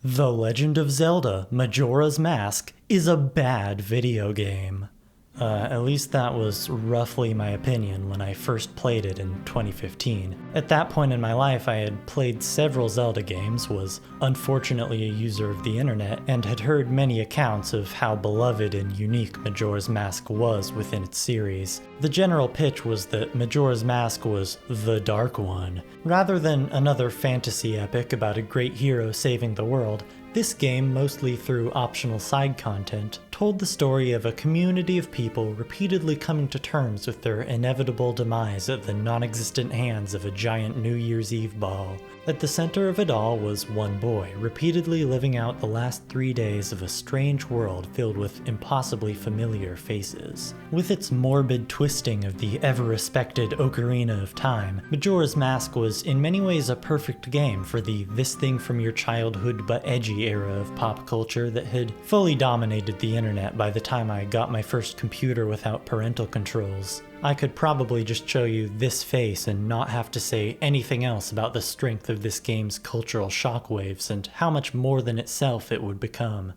The Legend of Zelda: Majora's Mask is a bad video game. At least that was roughly my opinion when I first played it in 2015. At that point in my life, I had played several Zelda games, was unfortunately a user of the internet, and had heard many accounts of how beloved and unique Majora's Mask was within its series. The general pitch was that Majora's Mask was the Dark One. Rather than another fantasy epic about a great hero saving the world, this game, mostly through optional side content, told the story of a community of people repeatedly coming to terms with their inevitable demise at the non-existent hands of a giant New Year's Eve ball. At the center of it all was one boy, repeatedly living out the last 3 days of a strange world filled with impossibly familiar faces. With its morbid twisting of the ever-respected Ocarina of Time, Majora's Mask was in many ways a perfect game for the this thing from your childhood but edgy era of pop culture that had fully dominated the internet by the time I got my first computer without parental controls. I could probably just show you this face and not have to say anything else about the strength of this game's cultural shockwaves and how much more than itself it would become.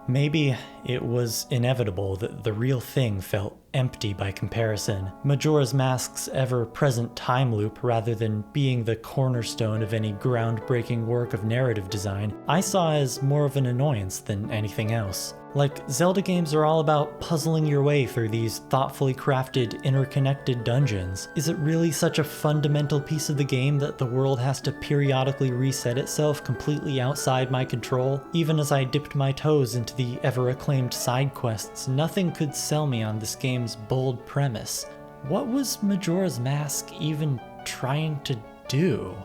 Maybe it was inevitable that the real thing felt empty by comparison. Majora's Mask's ever-present time loop, rather than being the cornerstone of any groundbreaking work of narrative design, I saw as more of an annoyance than anything else. Like, Zelda games are all about puzzling your way through these thoughtfully crafted, interconnected dungeons. Is it really such a fundamental piece of the game that the world has to periodically reset itself completely outside my control? Even as I dipped my toes into the ever-acclaimed side quests, nothing could sell me on this game's bold premise. What was Majora's Mask even trying to do?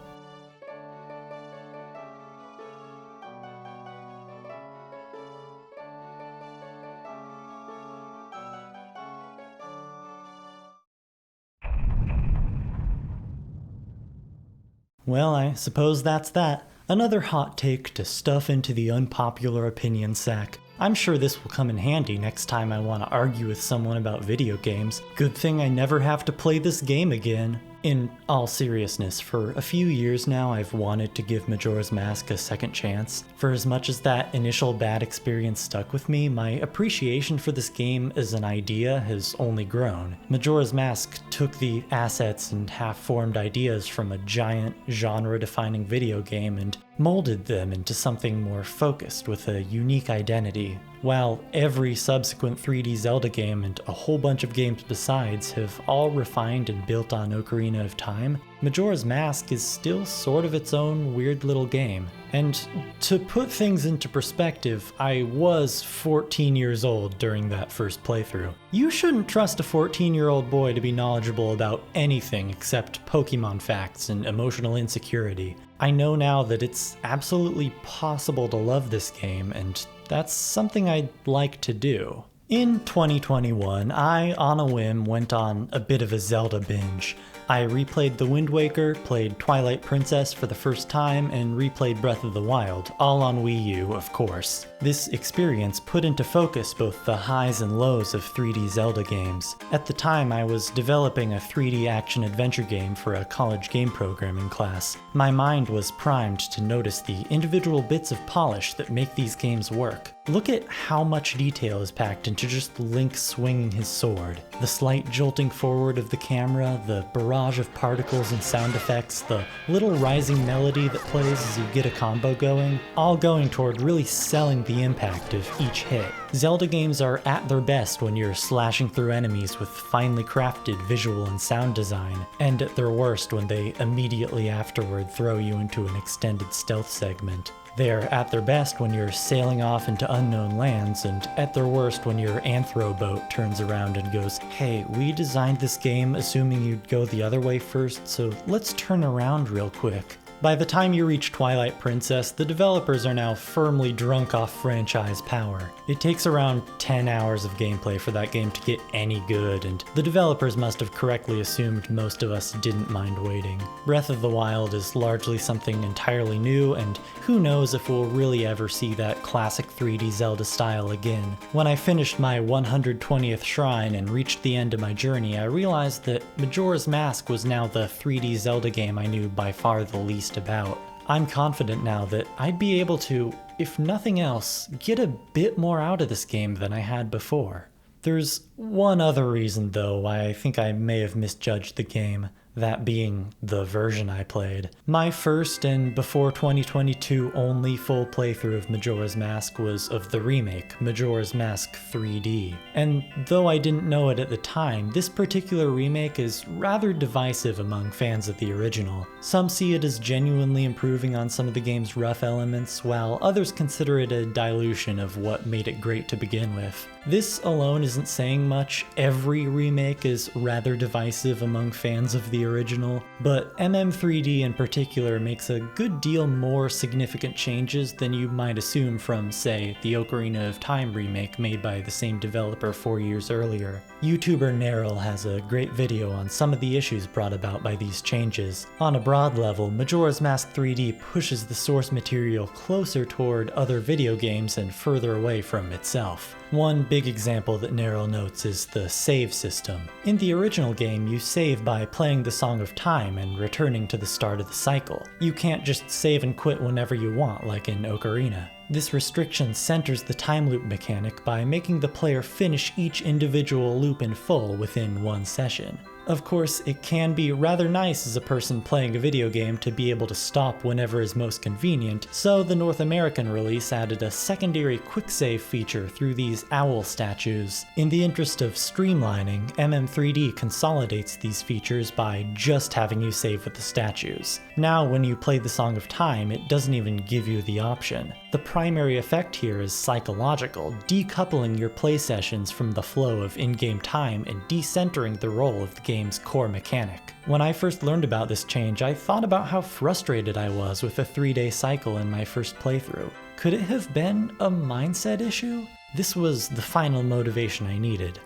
Well, I suppose that's that. Another hot take to stuff into the unpopular opinion sack. I'm sure this will come in handy next time I want to argue with someone about video games. Good thing I never have to play this game again. In all seriousness, for a few years now I've wanted to give Majora's Mask a second chance. For as much as that initial bad experience stuck with me, my appreciation for this game as an idea has only grown. Majora's Mask took the assets and half-formed ideas from a giant, genre-defining video game and molded them into something more focused with a unique identity. While every subsequent 3D Zelda game and a whole bunch of games besides have all refined and built on Ocarina of Time, Majora's Mask is still sort of its own weird little game. And to put things into perspective, I was 14 years old during that first playthrough. You shouldn't trust a 14-year-old boy to be knowledgeable about anything except Pokemon facts and emotional insecurity. I know now that it's absolutely possible to love this game, and that's something I'd like to do. In 2021, I, on a whim, went on a bit of a Zelda binge. I replayed The Wind Waker, played Twilight Princess for the first time, and replayed Breath of the Wild, all on Wii U, of course. This experience put into focus both the highs and lows of 3D Zelda games. At the time, I was developing a 3D action-adventure game for a college game programming class. My mind was primed to notice the individual bits of polish that make these games work. Look at how much detail is packed into just Link swinging his sword. The slight jolting forward of the camera, the barrage of particles and sound effects, the little rising melody that plays as you get a combo going, all going toward really selling the impact of each hit. Zelda games are at their best when you're slashing through enemies with finely crafted visual and sound design, and at their worst when they immediately afterward throw you into an extended stealth segment. They're at their best when you're sailing off into unknown lands, and at their worst when your anthro boat turns around and goes, "Hey, we designed this game assuming you'd go the other way first, so let's turn around real quick." By the time you reach Twilight Princess, the developers are now firmly drunk off franchise power. It takes around 10 hours of gameplay for that game to get any good, and the developers must have correctly assumed most of us didn't mind waiting. Breath of the Wild is largely something entirely new, and who knows if we'll really ever see that classic 3D Zelda style again. When I finished my 120th shrine and reached the end of my journey, I realized that Majora's Mask was now the 3D Zelda game I knew by far the least about. I'm confident now that I'd be able to, if nothing else, get a bit more out of this game than I had before. There's one other reason though why I think I may have misjudged the game, that being the version I played. My first and before 2022 only full playthrough of Majora's Mask was of the remake, Majora's Mask 3D. And though I didn't know it at the time, this particular remake is rather divisive among fans of the original. Some see it as genuinely improving on some of the game's rough elements, while others consider it a dilution of what made it great to begin with. This alone isn't saying much. Every remake is rather divisive among fans of the original, but MM3D in particular makes a good deal more significant changes than you might assume from, say, the Ocarina of Time remake made by the same developer 4 years earlier. YouTuber Neryl has a great video on some of the issues brought about by these changes. On a broad level, Majora's Mask 3D pushes the source material closer toward other video games and further away from itself. One big example that Neryl notes is the save system. In the original game, you save by playing the Song of Time and returning to the start of the cycle. You can't just save and quit whenever you want, like in Ocarina. This restriction centers the time loop mechanic by making the player finish each individual loop in full within one session. Of course, it can be rather nice as a person playing a video game to be able to stop whenever is most convenient, so the North American release added a secondary quick save feature through these owl statues. In the interest of streamlining, MM3D consolidates these features by just having you save with the statues. Now when you play the Song of Time, it doesn't even give you the option. The primary effect here is psychological, decoupling your play sessions from the flow of in-game time and decentering the role of the game's core mechanic. When I first learned about this change, I thought about how frustrated I was with a 3-day cycle in my first playthrough. Could it have been a mindset issue? This was the final motivation I needed.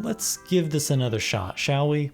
Let's give this another shot, shall we?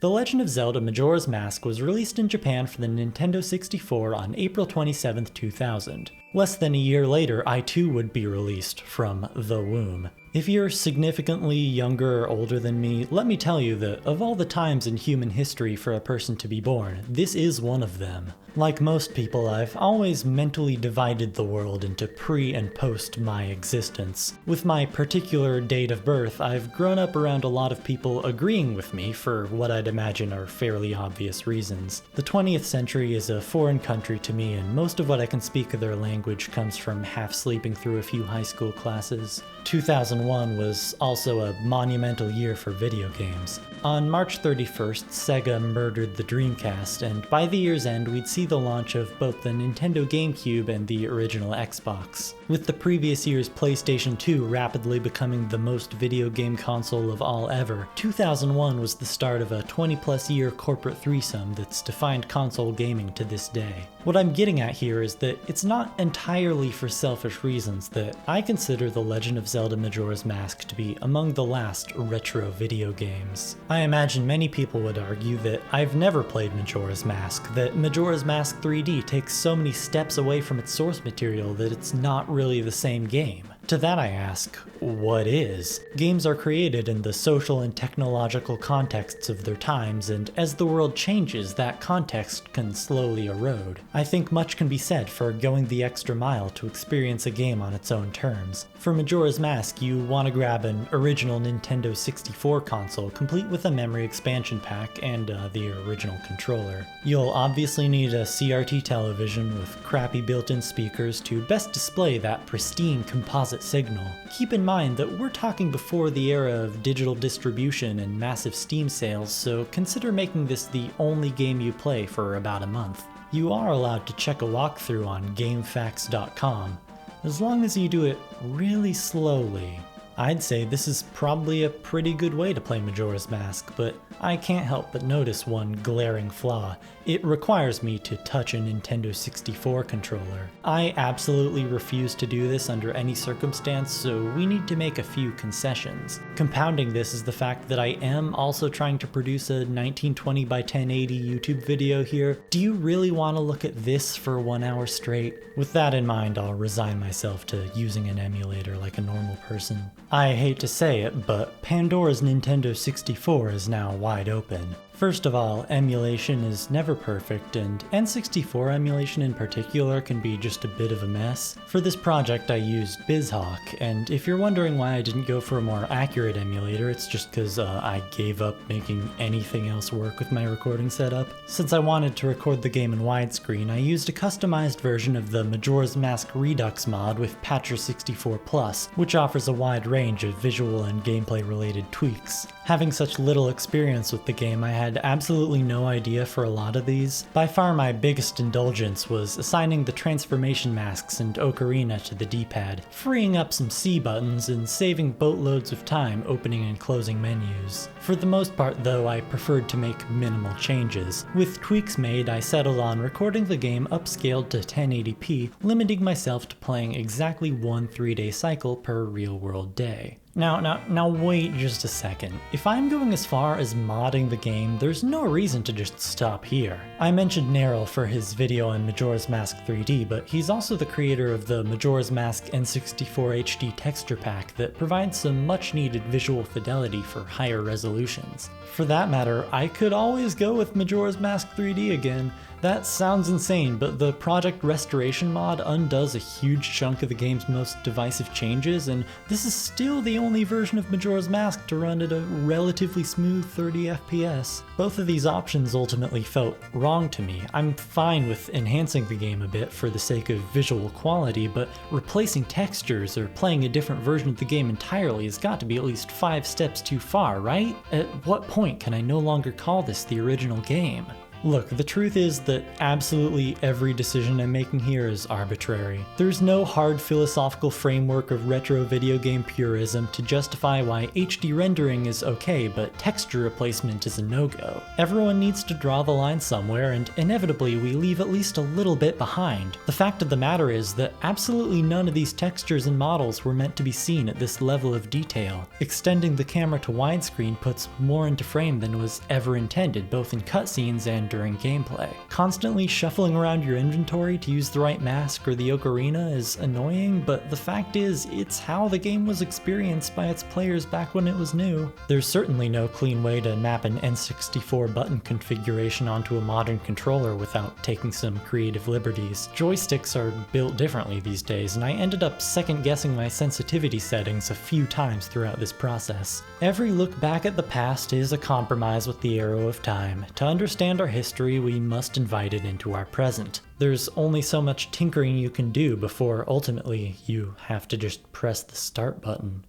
The Legend of Zelda Majora's Mask was released in Japan for the Nintendo 64 on April 27, 2000. Less than a year later, I too would be released from the womb. If you're significantly younger or older than me, let me tell you that of all the times in human history for a person to be born, this is one of them. Like most people, I've always mentally divided the world into pre and post my existence. With my particular date of birth, I've grown up around a lot of people agreeing with me for what I'd imagine are fairly obvious reasons. The 20th century is a foreign country to me, and most of what I can speak of their language comes from half sleeping through a few high school classes. 2001 was also a monumental year for video games. On March 31st, Sega murdered the Dreamcast, and by the year's end we'd see the launch of both the Nintendo GameCube and the original Xbox. With the previous year's PlayStation 2 rapidly becoming the most video game console of all ever, 2001 was the start of a 20-plus year corporate threesome that's defined console gaming to this day. What I'm getting at here is that it's not entirely for selfish reasons that I consider The Legend of Zelda Majora's Mask to be among the last retro video games. I imagine many people would argue that I've never played Majora's Mask, that Majora's Mask 3D takes so many steps away from its source material that it's not really the same game. To that I ask, what is? Games are created in the social and technological contexts of their times, and as the world changes, that context can slowly erode. I think much can be said for going the extra mile to experience a game on its own terms. For Majora's Mask, you want to grab an original Nintendo 64 console, complete with a memory expansion pack and the original controller. You'll obviously need a CRT television with crappy built-in speakers to best display that pristine composite signal. Keep in mind that we're talking before the era of digital distribution and massive Steam sales, so consider making this the only game you play for about a month. You are allowed to check a walkthrough on GameFAQs.com, as long as you do it really slowly. I'd say this is probably a pretty good way to play Majora's Mask, but I can't help but notice one glaring flaw. It requires me to touch a Nintendo 64 controller. I absolutely refuse to do this under any circumstance, so we need to make a few concessions. Compounding this is the fact that I am also trying to produce a 1920 by 1080 YouTube video here. Do you really want to look at this for 1 hour straight? With that in mind, I'll resign myself to using an emulator like a normal person. I hate to say it, but Pandora's Nintendo 64 is now wide open. First of all, emulation is never perfect, and N64 emulation in particular can be just a bit of a mess. For this project I used BizHawk, and if you're wondering why I didn't go for a more accurate emulator, it's just because I gave up making anything else work with my recording setup. Since I wanted to record the game in widescreen, I used a customized version of the Majora's Mask Redux mod with Patcher 64 Plus, which offers a wide range of visual and gameplay related tweaks. Having such little experience with the game, I had absolutely no idea for a lot of these. By far my biggest indulgence was assigning the transformation masks and ocarina to the D-pad, freeing up some C buttons and saving boatloads of time opening and closing menus. For the most part though, I preferred to make minimal changes. With tweaks made, I settled on recording the game upscaled to 1080p, limiting myself to playing exactly one 3-day cycle per real-world day. Now wait just a second. If I'm going as far as modding the game, there's no reason to just stop here. I mentioned Neryl for his video on Majora's Mask 3D, but he's also the creator of the Majora's Mask N64 HD texture pack that provides some much needed visual fidelity for higher resolutions. For that matter, I could always go with Majora's Mask 3D again. That sounds insane, but the Project Restoration mod undoes a huge chunk of the game's most divisive changes, and this is still the only version of Majora's Mask to run at a relatively smooth 30 FPS. Both of these options ultimately felt wrong to me. I'm fine with enhancing the game a bit for the sake of visual quality, but replacing textures or playing a different version of the game entirely has got to be at least 5 steps too far, right? At what point can I no longer call this the original game? Look, the truth is that absolutely every decision I'm making here is arbitrary. There's no hard philosophical framework of retro video game purism to justify why HD rendering is okay, but texture replacement is a no-go. Everyone needs to draw the line somewhere, and inevitably we leave at least a little bit behind. The fact of the matter is that absolutely none of these textures and models were meant to be seen at this level of detail. Extending the camera to widescreen puts more into frame than was ever intended, both in cutscenes and during gameplay. Constantly shuffling around your inventory to use the right mask or the ocarina is annoying, but the fact is, it's how the game was experienced by its players back when it was new. There's certainly no clean way to map an N64 button configuration onto a modern controller without taking some creative liberties. Joysticks are built differently these days, and I ended up second-guessing my sensitivity settings a few times throughout this process. Every look back at the past is a compromise with the arrow of time. To understand our history, we must invite it into our present. There's only so much tinkering you can do before ultimately you have to just press the start button.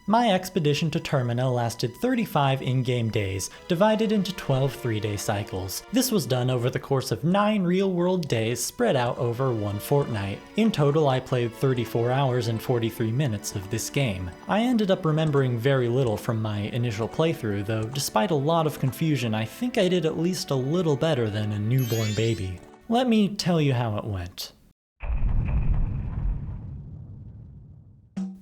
My expedition to Termina lasted 35 in-game days, divided into 12 3-day cycles. This was done over the course of 9 real-world days spread out over one fortnight. In total, I played 34 hours and 43 minutes of this game. I ended up remembering very little from my initial playthrough, though despite a lot of confusion, I think I did at least a little better than a newborn baby. Let me tell you how it went.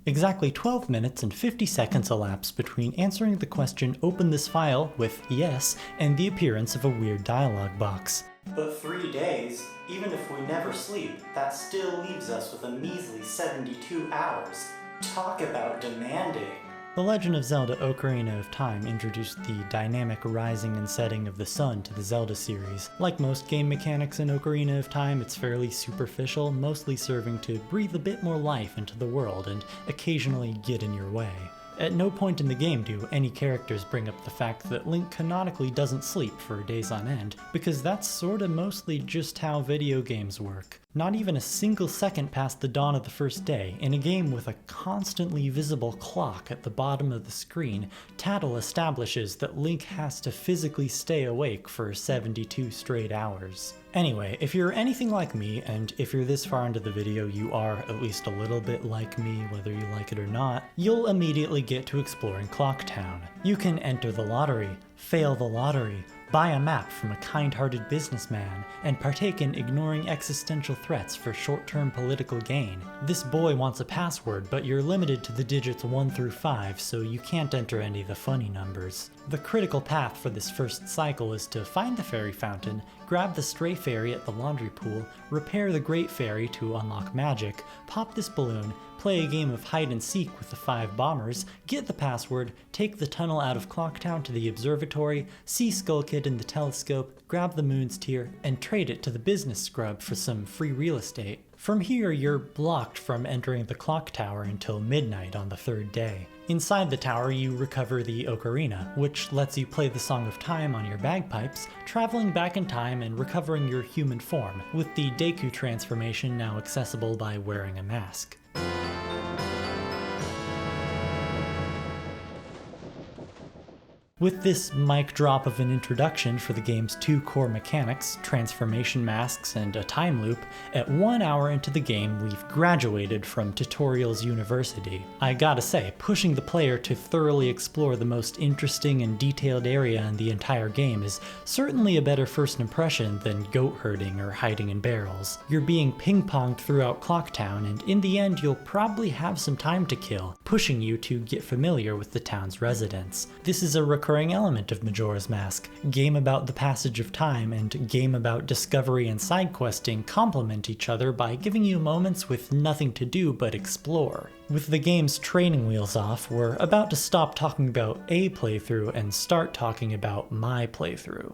Exactly 12 minutes and 50 seconds elapsed between answering the question "open this file" with yes and the appearance of a weird dialog box. But 3 days, even if we never sleep, that still leaves us with a measly 72 hours. Talk about demanding. The Legend of Zelda: Ocarina of Time introduced the dynamic rising and setting of the sun to the Zelda series. Like most game mechanics in Ocarina of Time, it's fairly superficial, mostly serving to breathe a bit more life into the world and occasionally get in your way. At no point in the game do any characters bring up the fact that Link canonically doesn't sleep for days on end, because that's sorta mostly just how video games work. Not even a single second past the dawn of the first day, in a game with a constantly visible clock at the bottom of the screen, Tattle establishes that Link has to physically stay awake for 72 straight hours. Anyway, if you're anything like me, and if you're this far into the video you are at least a little bit like me, whether you like it or not, you'll immediately get to exploring Clock Town. You can enter the lottery, fail the lottery, buy a map from a kind-hearted businessman, and partake in ignoring existential threats for short-term political gain. This boy wants a password, but you're limited to the digits 1 through 5, so you can't enter any of the funny numbers. The critical path for this first cycle is to find the fairy fountain, grab the stray fairy at the laundry pool, repair the great fairy to unlock magic, pop this balloon, play a game of hide and seek with the 5 bombers, get the password, take the tunnel out of Clocktown to the observatory, see Skull Kid in the telescope, grab the moon's tear, and trade it to the business scrub for some free real estate. From here, you're blocked from entering the clock tower until midnight on the 3rd day. Inside the tower, you recover the ocarina, which lets you play the Song of Time on your bagpipes, traveling back in time and recovering your human form, with the Deku transformation now accessible by wearing a mask. With this mic drop of an introduction for the game's 2 core mechanics, transformation masks and a time loop, at 1 hour into the game we've graduated from Tutorials University. I gotta say, pushing the player to thoroughly explore the most interesting and detailed area in the entire game is certainly a better first impression than goat herding or hiding in barrels. You're being ping-ponged throughout Clocktown, and in the end you'll probably have some time to kill, pushing you to get familiar with the town's residents. This is a recurring element of Majora's Mask. Game about the passage of time and game about discovery and side questing complement each other by giving you moments with nothing to do but explore. With the game's training wheels off, we're about to stop talking about a playthrough and start talking about my playthrough.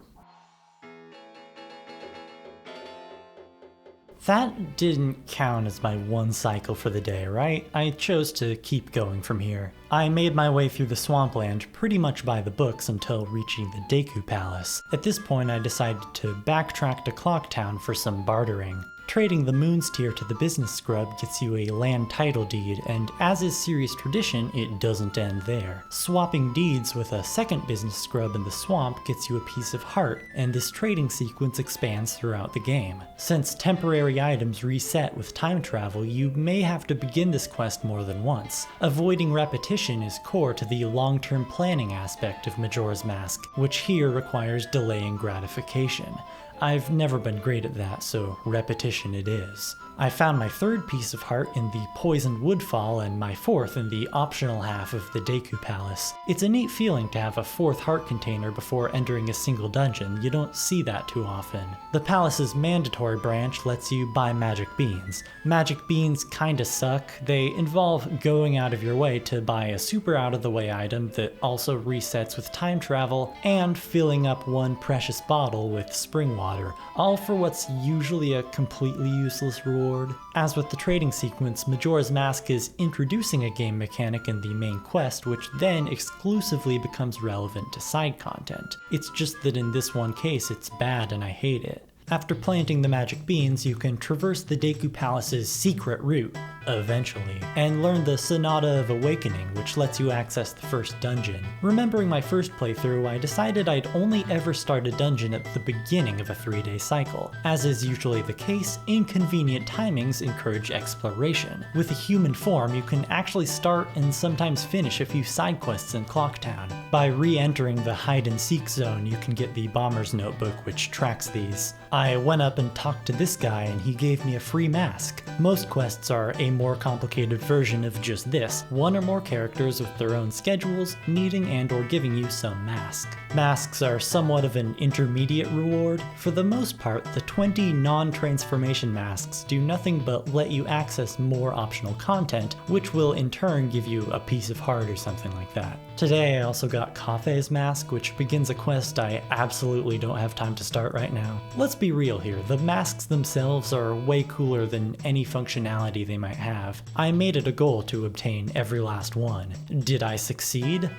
That didn't count as my 1 cycle for the day, right? I chose to keep going from here. I made my way through the swampland pretty much by the books until reaching the Deku Palace. At this point I decided to backtrack to Clocktown for some bartering. Trading the Moon's Tear to the business scrub gets you a land title deed, and as is series tradition, it doesn't end there. Swapping deeds with a second business scrub in the swamp gets you a piece of heart, and this trading sequence expands throughout the game. Since temporary items reset with time travel, you may have to begin this quest more than once. Avoiding repetition is core to the long-term planning aspect of Majora's Mask, which here requires delaying gratification. I've never been great at that, so repetition it is. I found my 3rd piece of heart in the Poisoned Woodfall and my 4th in the optional half of the Deku Palace. It's a neat feeling to have a 4th heart container before entering a single dungeon. You don't see that too often. The palace's mandatory branch lets you buy magic beans. Magic beans kinda suck. They involve going out of your way to buy a super out of the way item that also resets with time travel, and filling up 1 precious bottle with spring water, all for what's usually a completely useless reward. As with the trading sequence, Majora's Mask is introducing a game mechanic in the main quest, which then exclusively becomes relevant to side content. It's just that in this one case it's bad and I hate it. After planting the magic beans, you can traverse the Deku Palace's secret route, eventually, and learn the Sonata of Awakening, which lets you access the first dungeon. Remembering my first playthrough, I decided I'd only ever start a dungeon at the beginning of a 3-day cycle. As is usually the case, inconvenient timings encourage exploration. With a human form, you can actually start and sometimes finish a few side quests in Clocktown. By re-entering the hide and seek zone, you can get the Bomber's Notebook, which tracks these. I went up and talked to this guy and he gave me a free mask. Most quests are a more complicated version of just this, 1 or more characters with their own schedules, needing and or giving you some mask. Masks are somewhat of an intermediate reward. For the most part, the 20 non-transformation masks do nothing but let you access more optional content, which will in turn give you a piece of heart or something like that. Today I also got Kafei's mask, which begins a quest I absolutely don't have time to start right now. Let's be real here, the masks themselves are way cooler than any functionality they might have. I made it a goal to obtain every last one. Did I succeed?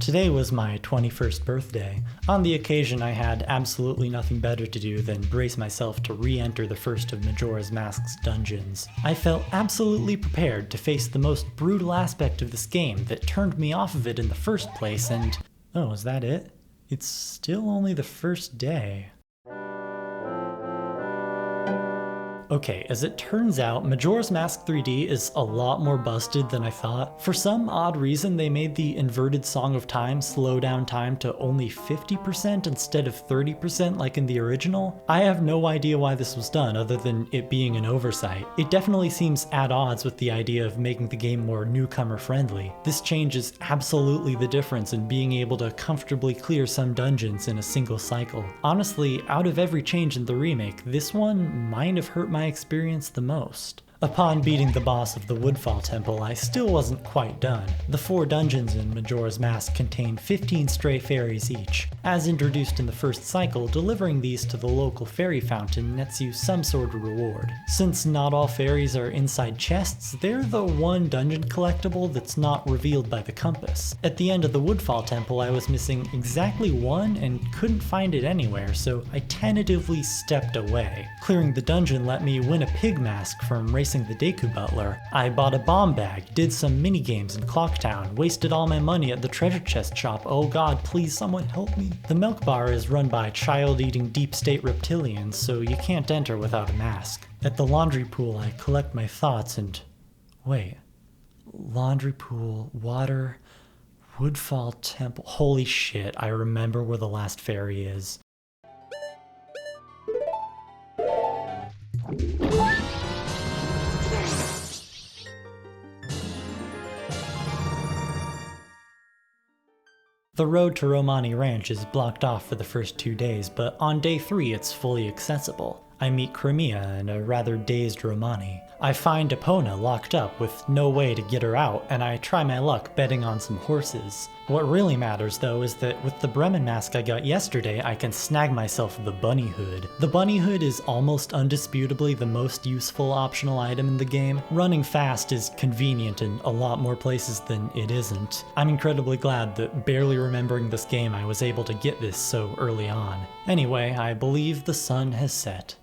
Today was my 21st birthday. On the occasion, I had absolutely nothing better to do than brace myself to re-enter the first of Majora's Mask's dungeons. I felt absolutely prepared to face the most brutal aspect of this game that turned me off of it in the first place, and... oh, is that it? It's still only the first day. Okay, as it turns out, Majora's Mask 3D is a lot more busted than I thought. For some odd reason, they made the inverted Song of Time slow down time to only 50% instead of 30% like in the original. I have no idea why this was done other than it being an oversight. It definitely seems at odds with the idea of making the game more newcomer friendly. This change is absolutely the difference in being able to comfortably clear some dungeons in a single cycle. Honestly, out of every change in the remake, this one might have hurt my experience the most. Upon beating the boss of the Woodfall Temple, I still wasn't quite done. The 4 dungeons in Majora's Mask contain 15 stray fairies each. As introduced in the first cycle, delivering these to the local fairy fountain nets you some sort of reward. Since not all fairies are inside chests, they're the one dungeon collectible that's not revealed by the compass. At the end of the Woodfall Temple, I was missing exactly one and couldn't find it anywhere, so I tentatively stepped away. Clearing the dungeon let me win a pig mask from racing the Deku Butler. I bought a bomb bag, did some mini games in Clocktown, wasted all my money at the treasure chest shop. Oh god, please someone help me. The milk bar is run by child-eating deep state reptilians, so you can't enter without a mask. At the laundry pool, I collect my thoughts and... wait. Laundry pool, water, Woodfall Temple. Holy shit, I remember where the last fairy is. The road to Romani Ranch is blocked off for the first 2 days, but on day 3 it's fully accessible. I meet Crimea and a rather dazed Romani. I find Epona locked up with no way to get her out, and I try my luck betting on some horses. What really matters though is that with the Bremen mask I got yesterday, I can snag myself the bunny hood. The bunny hood is almost undisputably the most useful optional item in the game. Running fast is convenient in a lot more places than it isn't. I'm incredibly glad that barely remembering this game I was able to get this so early on. Anyway, I believe the sun has set.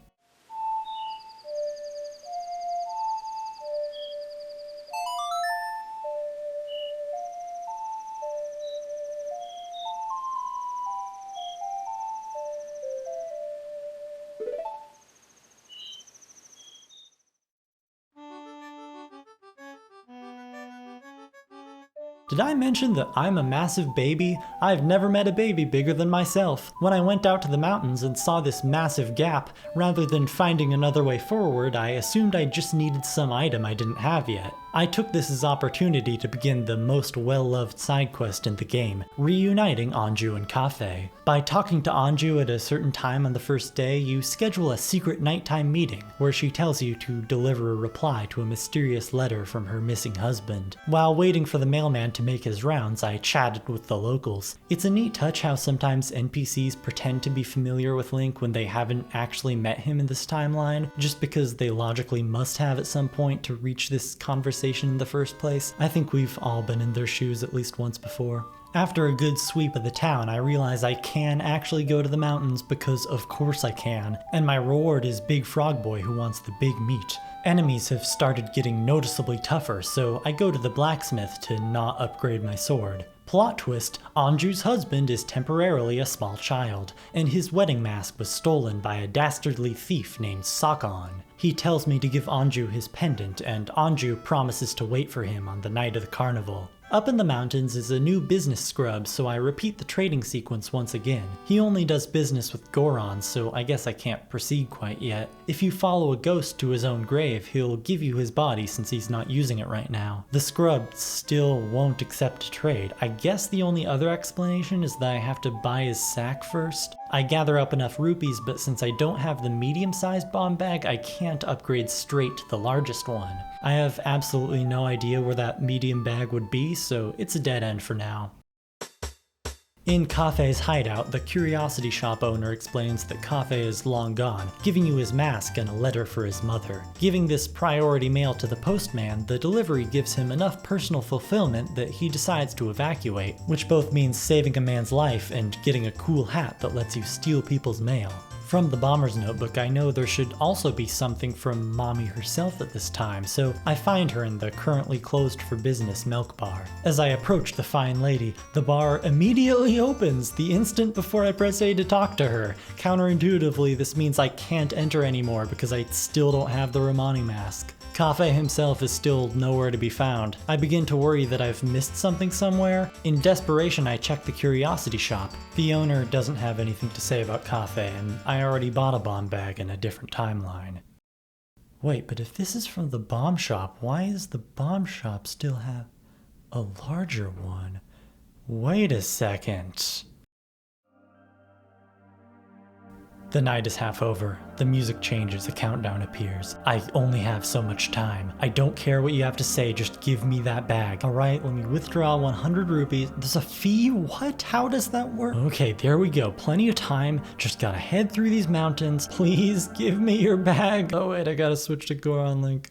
Did I mention that I'm a massive baby? I've never met a baby bigger than myself. When I went out to the mountains and saw this massive gap, rather than finding another way forward, I assumed I just needed some item I didn't have yet. I took this as opportunity to begin the most well-loved side quest in the game, reuniting Anju and Kafei. By talking to Anju at a certain time on the first day, you schedule a secret nighttime meeting, where she tells you to deliver a reply to a mysterious letter from her missing husband. While waiting for the mailman to make his rounds, I chatted with the locals. It's a neat touch how sometimes NPCs pretend to be familiar with Link when they haven't actually met him in this timeline, just because they logically must have at some point to reach this conversation in the first place. I think we've all been in their shoes at least once before. After a good sweep of the town, I realize I can actually go to the mountains because of course I can, and my reward is Big Frog Boy who wants the big meat. Enemies have started getting noticeably tougher, so I go to the blacksmith to not upgrade my sword. Plot twist, Anju's husband is temporarily a small child, and his wedding mask was stolen by a dastardly thief named Sakon. He tells me to give Anju his pendant, and Anju promises to wait for him on the night of the carnival. Up in the mountains is a new business scrub, so I repeat the trading sequence once again. He only does business with Gorons, so I guess I can't proceed quite yet. If you follow a ghost to his own grave, he'll give you his body since he's not using it right now. The scrub still won't accept trade. I guess the only other explanation is that I have to buy his sack first. I gather up enough rupees, but since I don't have the medium-sized bomb bag, I can't upgrade straight to the largest one. I have absolutely no idea where that medium bag would be, so it's a dead end for now. In Kafei's hideout, the curiosity shop owner explains that Kafei is long gone, giving you his mask and a letter for his mother. Giving this priority mail to the postman, the delivery gives him enough personal fulfillment that he decides to evacuate, which both means saving a man's life and getting a cool hat that lets you steal people's mail. From the Bomber's Notebook, I know there should also be something from Mommy herself at this time, so I find her in the currently closed for business milk bar. As I approach the fine lady, the bar immediately opens the instant before I press A to talk to her. Counterintuitively, this means I can't enter anymore because I still don't have the Romani mask. Kafei himself is still nowhere to be found. I begin to worry that I've missed something somewhere. In desperation, I check the curiosity shop. The owner doesn't have anything to say about Kafei, and I already bought a bomb bag in a different timeline. Wait, but if this is from the bomb shop, why does the bomb shop still have a larger one? Wait a second. The night is half over. The music changes, a countdown appears. I only have so much time. I don't care what you have to say, just give me that bag. Alright, let me withdraw 100 rupees. There's a fee? What? How does that work? Okay, there we go. Plenty of time. Just gotta head through these mountains. Please give me your bag. Oh wait, I gotta switch to Goron Link.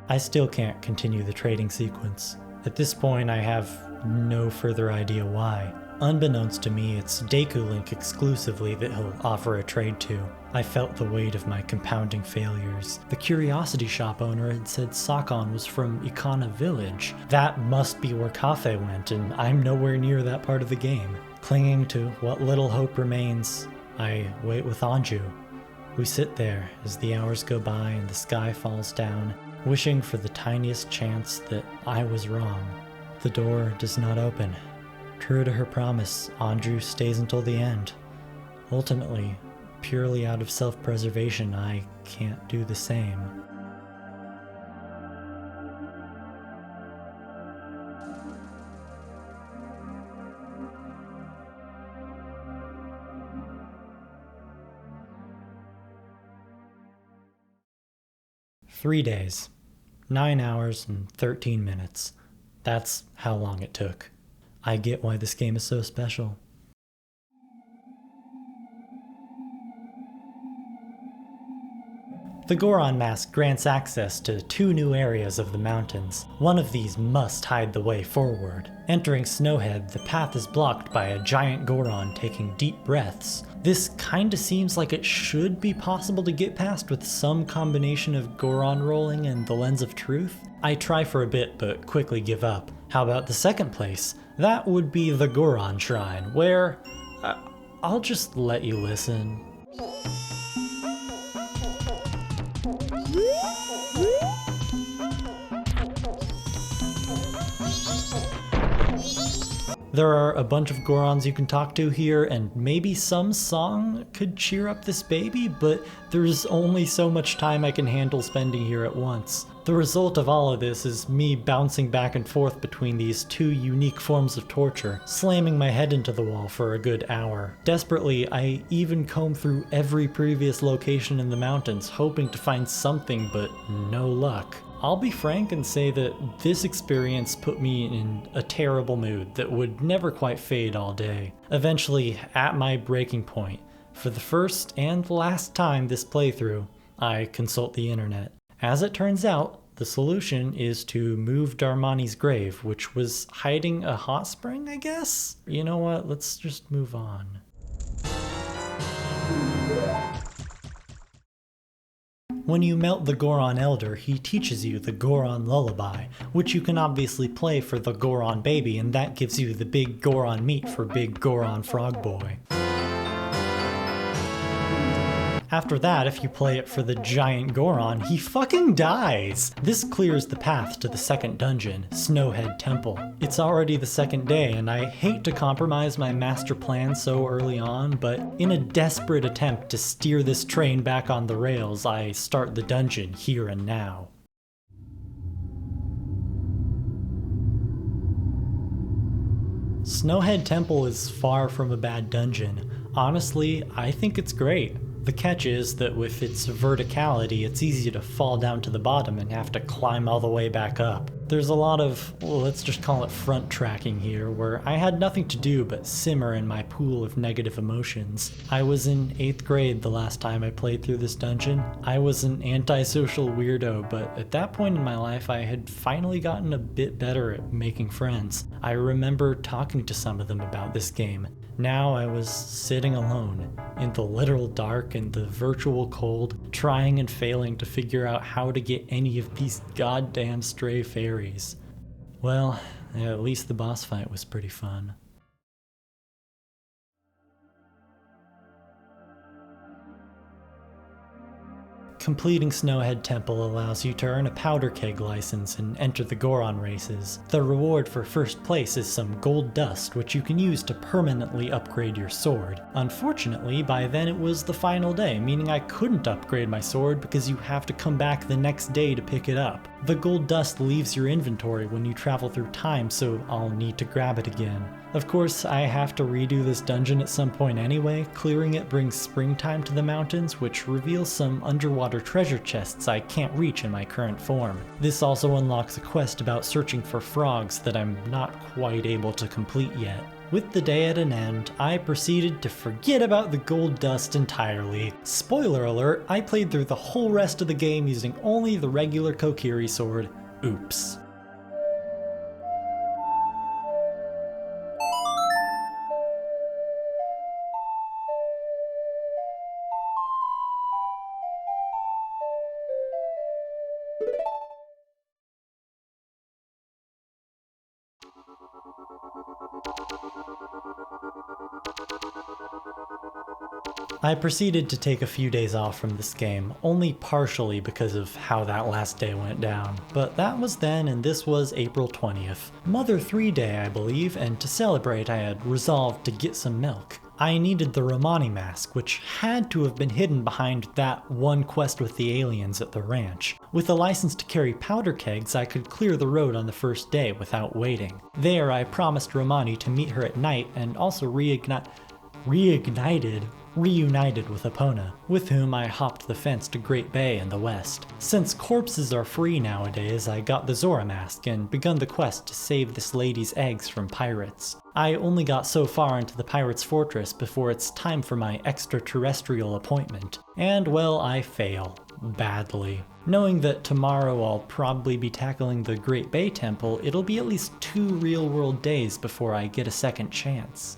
I still can't continue the trading sequence. At this point, I have no further idea why. Unbeknownst to me, it's Deku Link exclusively that he'll offer a trade to. I felt the weight of my compounding failures. The curiosity shop owner had said Sakon was from Ikana Village. That must be where Kafei went, and I'm nowhere near that part of the game. Clinging to what little hope remains, I wait with Anju. We sit there as the hours go by and the sky falls down, wishing for the tiniest chance that I was wrong. The door does not open. True to her promise, Anju stays until the end. Ultimately, purely out of self-preservation, I can't do the same. Three days, 9 hours and 13 minutes. That's how long it took. I get why this game is so special. The Goron Mask grants access to 2 new areas of the mountains. One of these must hide the way forward. Entering Snowhead, the path is blocked by a giant Goron taking deep breaths. This kinda seems like it should be possible to get past with some combination of Goron rolling and the Lens of Truth. I try for a bit, but quickly give up. How about the second place? That would be the Goron Shrine, where... I'll just let you listen. There are a bunch of Gorons you can talk to here, and maybe some song could cheer up this baby, but there's only so much time I can handle spending here at once. The result of all of this is me bouncing back and forth between these 2 unique forms of torture, slamming my head into the wall for a good hour. Desperately, I even comb through every previous location in the mountains, hoping to find something, but no luck. I'll be frank and say that this experience put me in a terrible mood that would never quite fade all day. Eventually, at my breaking point, for the first and last time this playthrough, I consult the internet. As it turns out, the solution is to move Darmani's grave, which was hiding a hot spring, I guess? You know what, let's just move on. When you melt the Goron Elder, he teaches you the Goron Lullaby, which you can obviously play for the Goron Baby, and that gives you the big Goron meat for Big Goron Frog Boy. After that, if you play it for the giant Goron, he fucking dies! This clears the path to the second dungeon, Snowhead Temple. It's already the second day, and I hate to compromise my master plan so early on, but in a desperate attempt to steer this train back on the rails, I start the dungeon here and now. Snowhead Temple is far from a bad dungeon. Honestly, I think it's great. The catch is that with its verticality, it's easy to fall down to the bottom and have to climb all the way back up. There's a lot of, well, let's just call it front tracking here, where I had nothing to do but simmer in my pool of negative emotions. I was in 8th grade the last time I played through this dungeon. I was an antisocial weirdo, but at that point in my life I had finally gotten a bit better at making friends. I remember talking to some of them about this game. Now I was sitting alone, in the literal dark and the virtual cold, trying and failing to figure out how to get any of these goddamn stray fairies. Well, at least the boss fight was pretty fun. Completing Snowhead Temple allows you to earn a powder keg license and enter the Goron races. The reward for first place is some gold dust, which you can use to permanently upgrade your sword. Unfortunately, by then it was the final day, meaning I couldn't upgrade my sword because you have to come back the next day to pick it up. The gold dust leaves your inventory when you travel through time, so I'll need to grab it again. Of course, I have to redo this dungeon at some point anyway. Clearing it brings springtime to the mountains, which reveals some underwater treasure chests I can't reach in my current form. This also unlocks a quest about searching for frogs that I'm not quite able to complete yet. With the day at an end, I proceeded to forget about the gold dust entirely. Spoiler alert, I played through the whole rest of the game using only the regular Kokiri sword. Oops. I proceeded to take a few days off from this game, only partially because of how that last day went down. But that was then, and this was April 20th. Mother 3 Day, I believe, and to celebrate I had resolved to get some milk. I needed the Romani mask, which had to have been hidden behind that one quest with the aliens at the ranch. With a license to carry powder kegs, I could clear the road on the first day without waiting. There, I promised Romani to meet her at night and also reunited with Epona, with whom I hopped the fence to Great Bay in the west. Since corpses are free nowadays, I got the Zora mask and begun the quest to save this lady's eggs from pirates. I only got so far into the pirate's fortress before it's time for my extraterrestrial appointment. And well, I fail. Badly. Knowing that tomorrow I'll probably be tackling the Great Bay Temple, it'll be at least 2 real-world days before I get a second chance.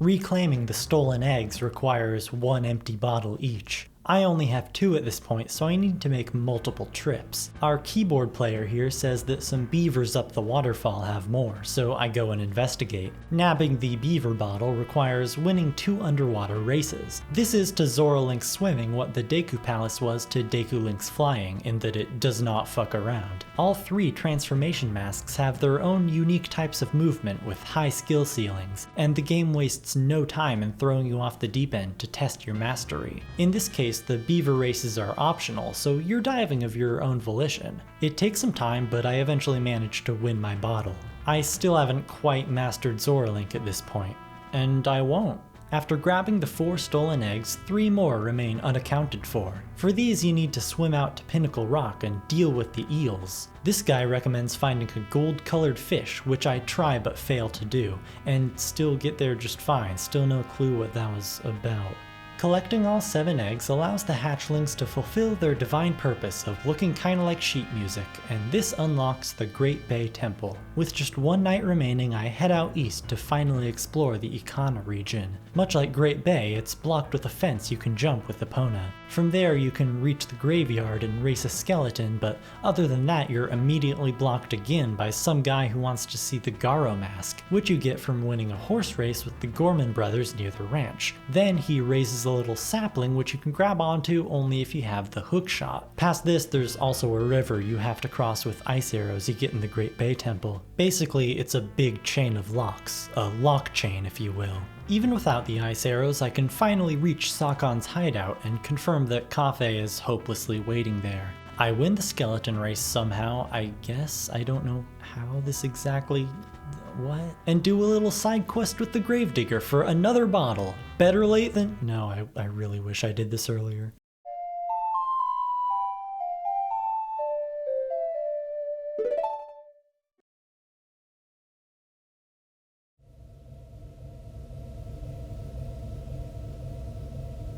Reclaiming the stolen eggs requires 1 empty bottle each. I only have 2 at this point, so I need to make multiple trips. Our keyboard player here says that some beavers up the waterfall have more, so I go and investigate. Nabbing the beaver bottle requires winning 2 underwater races. This is to Zora Link's swimming what the Deku Palace was to Deku Link's flying, in that it does not fuck around. All 3 transformation masks have their own unique types of movement with high skill ceilings, and the game wastes no time in throwing you off the deep end to test your mastery. In this case, the beaver races are optional, so you're diving of your own volition. It takes some time, but I eventually managed to win my bottle. I still haven't quite mastered Zora Link at this point, and I won't. After grabbing the 4 stolen eggs, 3 more remain unaccounted for. For these you need to swim out to Pinnacle Rock and deal with the eels. This guy recommends finding a gold-colored fish, which I try but fail to do, and still get there just fine, still no clue what that was about. Collecting all 7 eggs allows the hatchlings to fulfill their divine purpose of looking kinda like sheet music, and this unlocks the Great Bay Temple. With just 1 night remaining, I head out east to finally explore the Ikana region. Much like Great Bay, it's blocked with a fence you can jump with Epona. From there you can reach the graveyard and race a skeleton, but other than that you're immediately blocked again by some guy who wants to see the Garo mask, which you get from winning a horse race with the Gorman brothers near the ranch. Then he raises a little sapling which you can grab onto only if you have the hook shot. Past this there's also a river you have to cross with ice arrows you get in the Great Bay Temple. Basically it's a big chain of locks, a lock chain if you will. Even without the ice arrows, I can finally reach Sakon's hideout and confirm that Kafe is hopelessly waiting there. I win the skeleton race somehow, I guess. I don't know how this exactly... what? And do a little side quest with the Gravedigger for another bottle. Better late than... no, I really wish I did this earlier.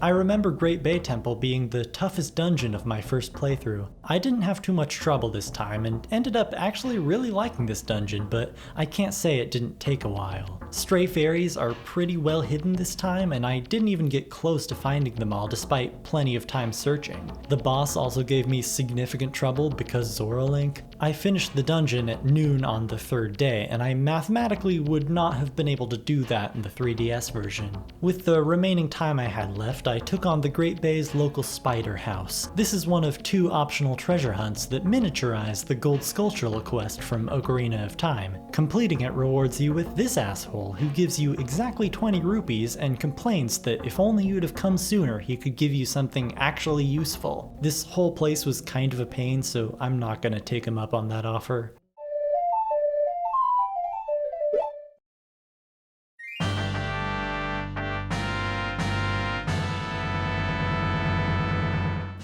I remember Great Bay Temple being the toughest dungeon of my first playthrough. I didn't have too much trouble this time and ended up actually really liking this dungeon, but I can't say it didn't take a while. Stray fairies are pretty well hidden this time, and I didn't even get close to finding them all despite plenty of time searching. The boss also gave me significant trouble because Zoralink. I finished the dungeon at noon on the third day, and I mathematically would not have been able to do that in the 3DS version. With the remaining time I had left, I took on the Great Bay's local spider house. This is one of 2 optional treasure hunts that miniaturize the gold sculptural quest from Ocarina of Time. Completing it rewards you with this asshole who gives you exactly 20 rupees and complains that if only you'd have come sooner he could give you something actually useful. This whole place was kind of a pain, so I'm not gonna take him up on that offer.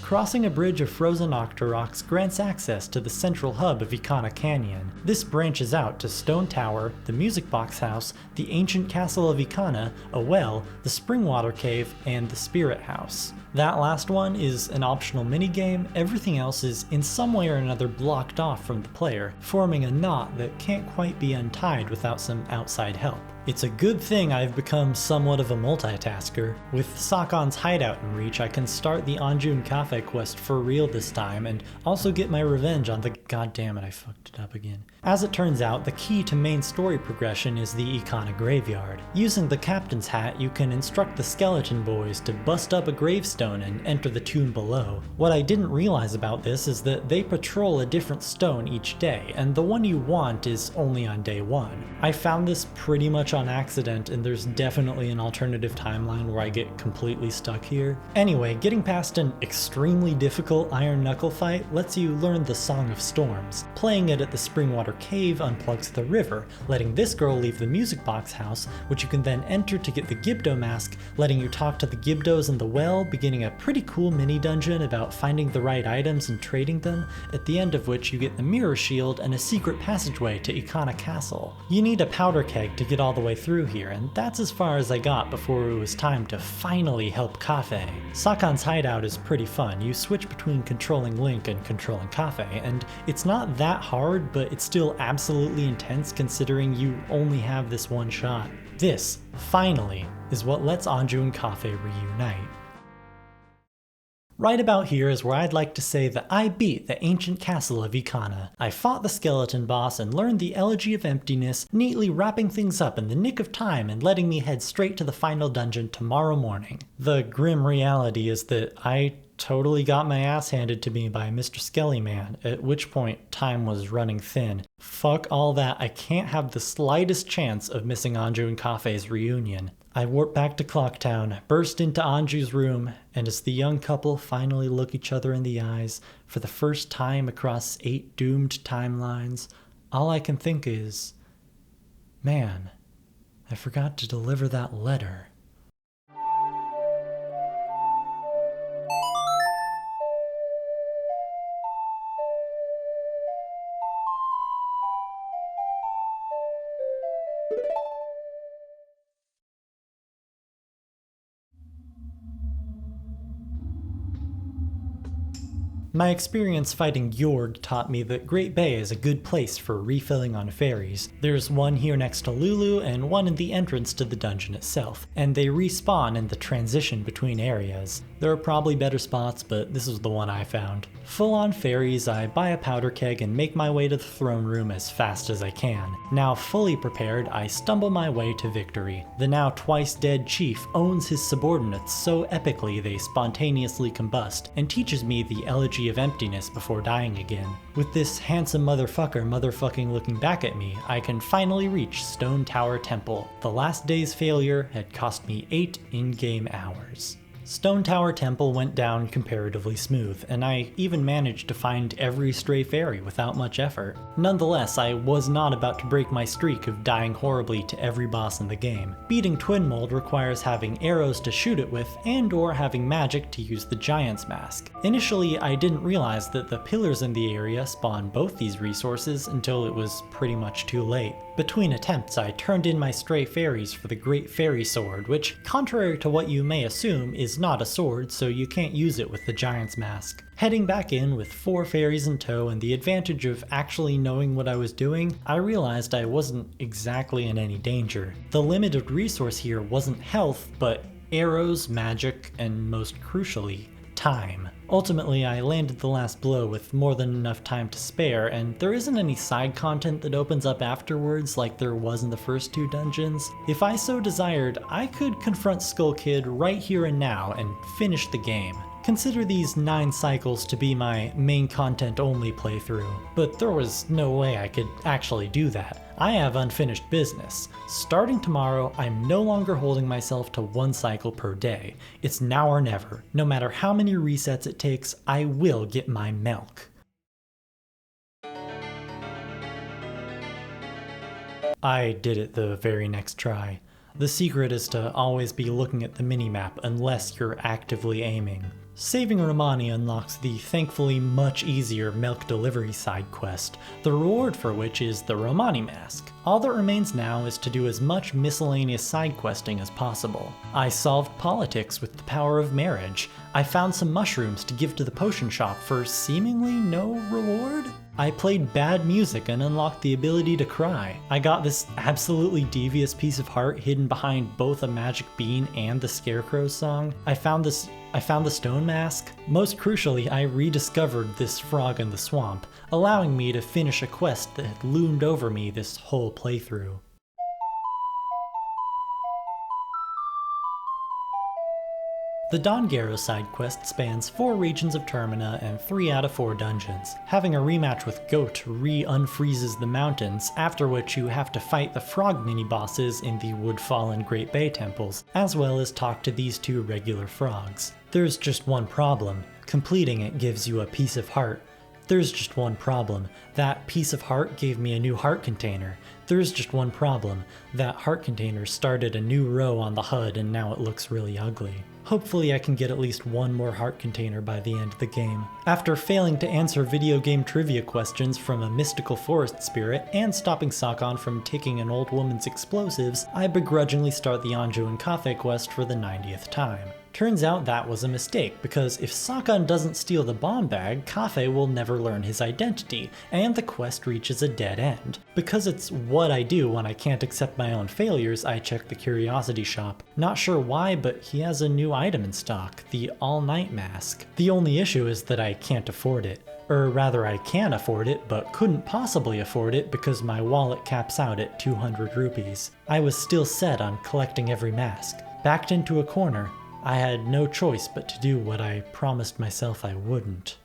Crossing a bridge of frozen Octoroks grants access to the central hub of Ikana Canyon. This branches out to Stone Tower, the Music Box House, the ancient castle of Ikana, a well, the Springwater Cave, and the Spirit House. That last one is an optional minigame, everything else is in some way or another blocked off from the player, forming a knot that can't quite be untied without some outside help. It's a good thing I've become somewhat of a multitasker. With Sakon's hideout in reach, I can start the Anjun Cafe quest for real this time, and also get my revenge on the— goddammit, I fucked it up again. As it turns out, the key to main story progression is the Ikana graveyard. Using the captain's hat, you can instruct the skeleton boys to bust up a gravestone and enter the tomb below. What I didn't realize about this is that they patrol a different stone each day, and the one you want is only on day 1. I found this pretty much on accident, and there's definitely an alternative timeline where I get completely stuck here. Anyway, getting past an extremely difficult iron knuckle fight lets you learn the Song of Storms. Playing it at the Springwater Cave unplugs the river, letting this girl leave the Music Box House, which you can then enter to get the Gibdo mask, letting you talk to the Gibdos in the well, beginning a pretty cool mini dungeon about finding the right items and trading them, at the end of which you get the mirror shield and a secret passageway to Ikana Castle. You need a powder keg to get all the way through here, and that's as far as I got before it was time to finally help Kafe. Sakon's hideout is pretty fun. You switch between controlling Link and controlling Kafe, and it's not that hard, but it's still absolutely intense considering you only have this one shot. This, finally, is what lets Anju and Kafe reunite. Right about here is where I'd like to say that I beat the ancient castle of Ikana. I fought the skeleton boss and learned the Elegy of Emptiness, neatly wrapping things up in the nick of time and letting me head straight to the final dungeon tomorrow morning. The grim reality is that I totally got my ass handed to me by Mr. Skellyman, at which point time was running thin. Fuck all that, I can't have the slightest chance of missing Anju and Kafe's reunion. I warp back to Clocktown, burst into Anju's room, and as the young couple finally look each other in the eyes for the first time across 8 doomed timelines, all I can think is, man, I forgot to deliver that letter. My experience fighting Jorg taught me that Great Bay is a good place for refilling on fairies. There's one here next to Lulu and one in the entrance to the dungeon itself, and they respawn in the transition between areas. There are probably better spots, but this is the one I found. Full on fairies, I buy a powder keg and make my way to the throne room as fast as I can. Now fully prepared, I stumble my way to victory. The now twice dead chief owns his subordinates so epically they spontaneously combust, and teaches me the elegy of emptiness before dying again. With this handsome motherfucking looking back at me, I can finally reach Stone Tower Temple. The last day's failure had cost me 8 in-game hours. Stone Tower Temple went down comparatively smooth, and I even managed to find every stray fairy without much effort. Nonetheless, I was not about to break my streak of dying horribly to every boss in the game. Beating Twin Mold requires having arrows to shoot it with and or having magic to use the Giant's Mask. Initially, I didn't realize that the pillars in the area spawn both these resources until it was pretty much too late. Between attempts, I turned in my stray fairies for the Great Fairy Sword, which, contrary to what you may assume, is not a sword, so you can't use it with the Giant's Mask. Heading back in with 4 fairies in tow and the advantage of actually knowing what I was doing, I realized I wasn't exactly in any danger. The limited resource here wasn't health, but arrows, magic, and most crucially, time. Ultimately, I landed the last blow with more than enough time to spare, and there isn't any side content that opens up afterwards like there was in the first 2 dungeons. If I so desired, I could confront Skull Kid right here and now and finish the game. Consider these 9 cycles to be my main content only playthrough, but there was no way I could actually do that. I have unfinished business. Starting tomorrow, I'm no longer holding myself to 1 cycle per day. It's now or never. No matter how many resets it takes, I will get my milk. I did it the very next try. The secret is to always be looking at the minimap unless you're actively aiming. Saving Romani unlocks the thankfully much easier milk delivery side quest, the reward for which is the Romani mask. All that remains now is to do as much miscellaneous side questing as possible. I solved politics with the power of marriage. I found some mushrooms to give to the potion shop for seemingly no reward? I played bad music and unlocked the ability to cry. I got this absolutely devious piece of heart hidden behind both a magic bean and the Scarecrow's song. I found the stone mask. Most crucially, I rediscovered this frog in the swamp, allowing me to finish a quest that had loomed over me this whole playthrough. The Dongaro side quest spans 4 regions of Termina and 3 out of 4 dungeons. Having a rematch with Goat re-unfreezes the mountains, after which you have to fight the frog mini-bosses in the Woodfall and Great Bay temples, as well as talk to these 2 regular frogs. There's just one problem. Completing it gives you a piece of heart. There's just one problem. That piece of heart gave me a new heart container. There's just one problem. That heart container started a new row on the HUD and now it looks really ugly. Hopefully I can get at least 1 more heart container by the end of the game. After failing to answer video game trivia questions from a mystical forest spirit and stopping Sakon from taking an old woman's explosives, I begrudgingly start the Anju and Kafe quest for the 90th time. Turns out that was a mistake, because if Sakon doesn't steal the bomb bag, Kafe will never learn his identity, and the quest reaches a dead end. Because it's what I do when I can't accept my own failures, I check the curiosity shop. Not sure why, but he has a new item in stock, the all-night mask. The only issue is that I can't afford it. Or rather, I can afford it, but couldn't possibly afford it because my wallet caps out at 200 rupees. I was still set on collecting every mask. Backed into a corner, I had no choice but to do what I promised myself I wouldn't.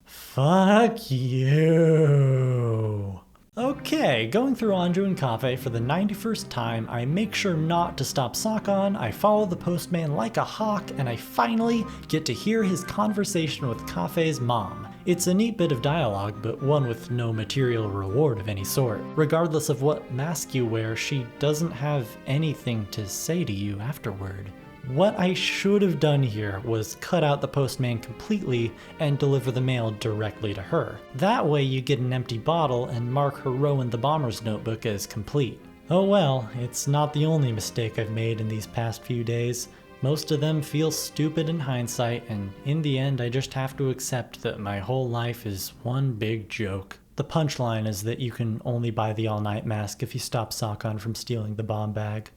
Fuck you. Okay, going through Anju and Kafe for the 91st time, I make sure not to stop Sakon, I follow the postman like a hawk, and I finally get to hear his conversation with Kafe's mom. It's a neat bit of dialogue, but one with no material reward of any sort. Regardless of what mask you wear, she doesn't have anything to say to you afterward. What I should have done here was cut out the postman completely and deliver the mail directly to her. That way you get an empty bottle and mark her row in the bomber's notebook as complete. Oh well, it's not the only mistake I've made in these past few days. Most of them feel stupid in hindsight, and in the end I just have to accept that my whole life is one big joke. The punchline is that you can only buy the all-night mask if you stop Sakon from stealing the bomb bag.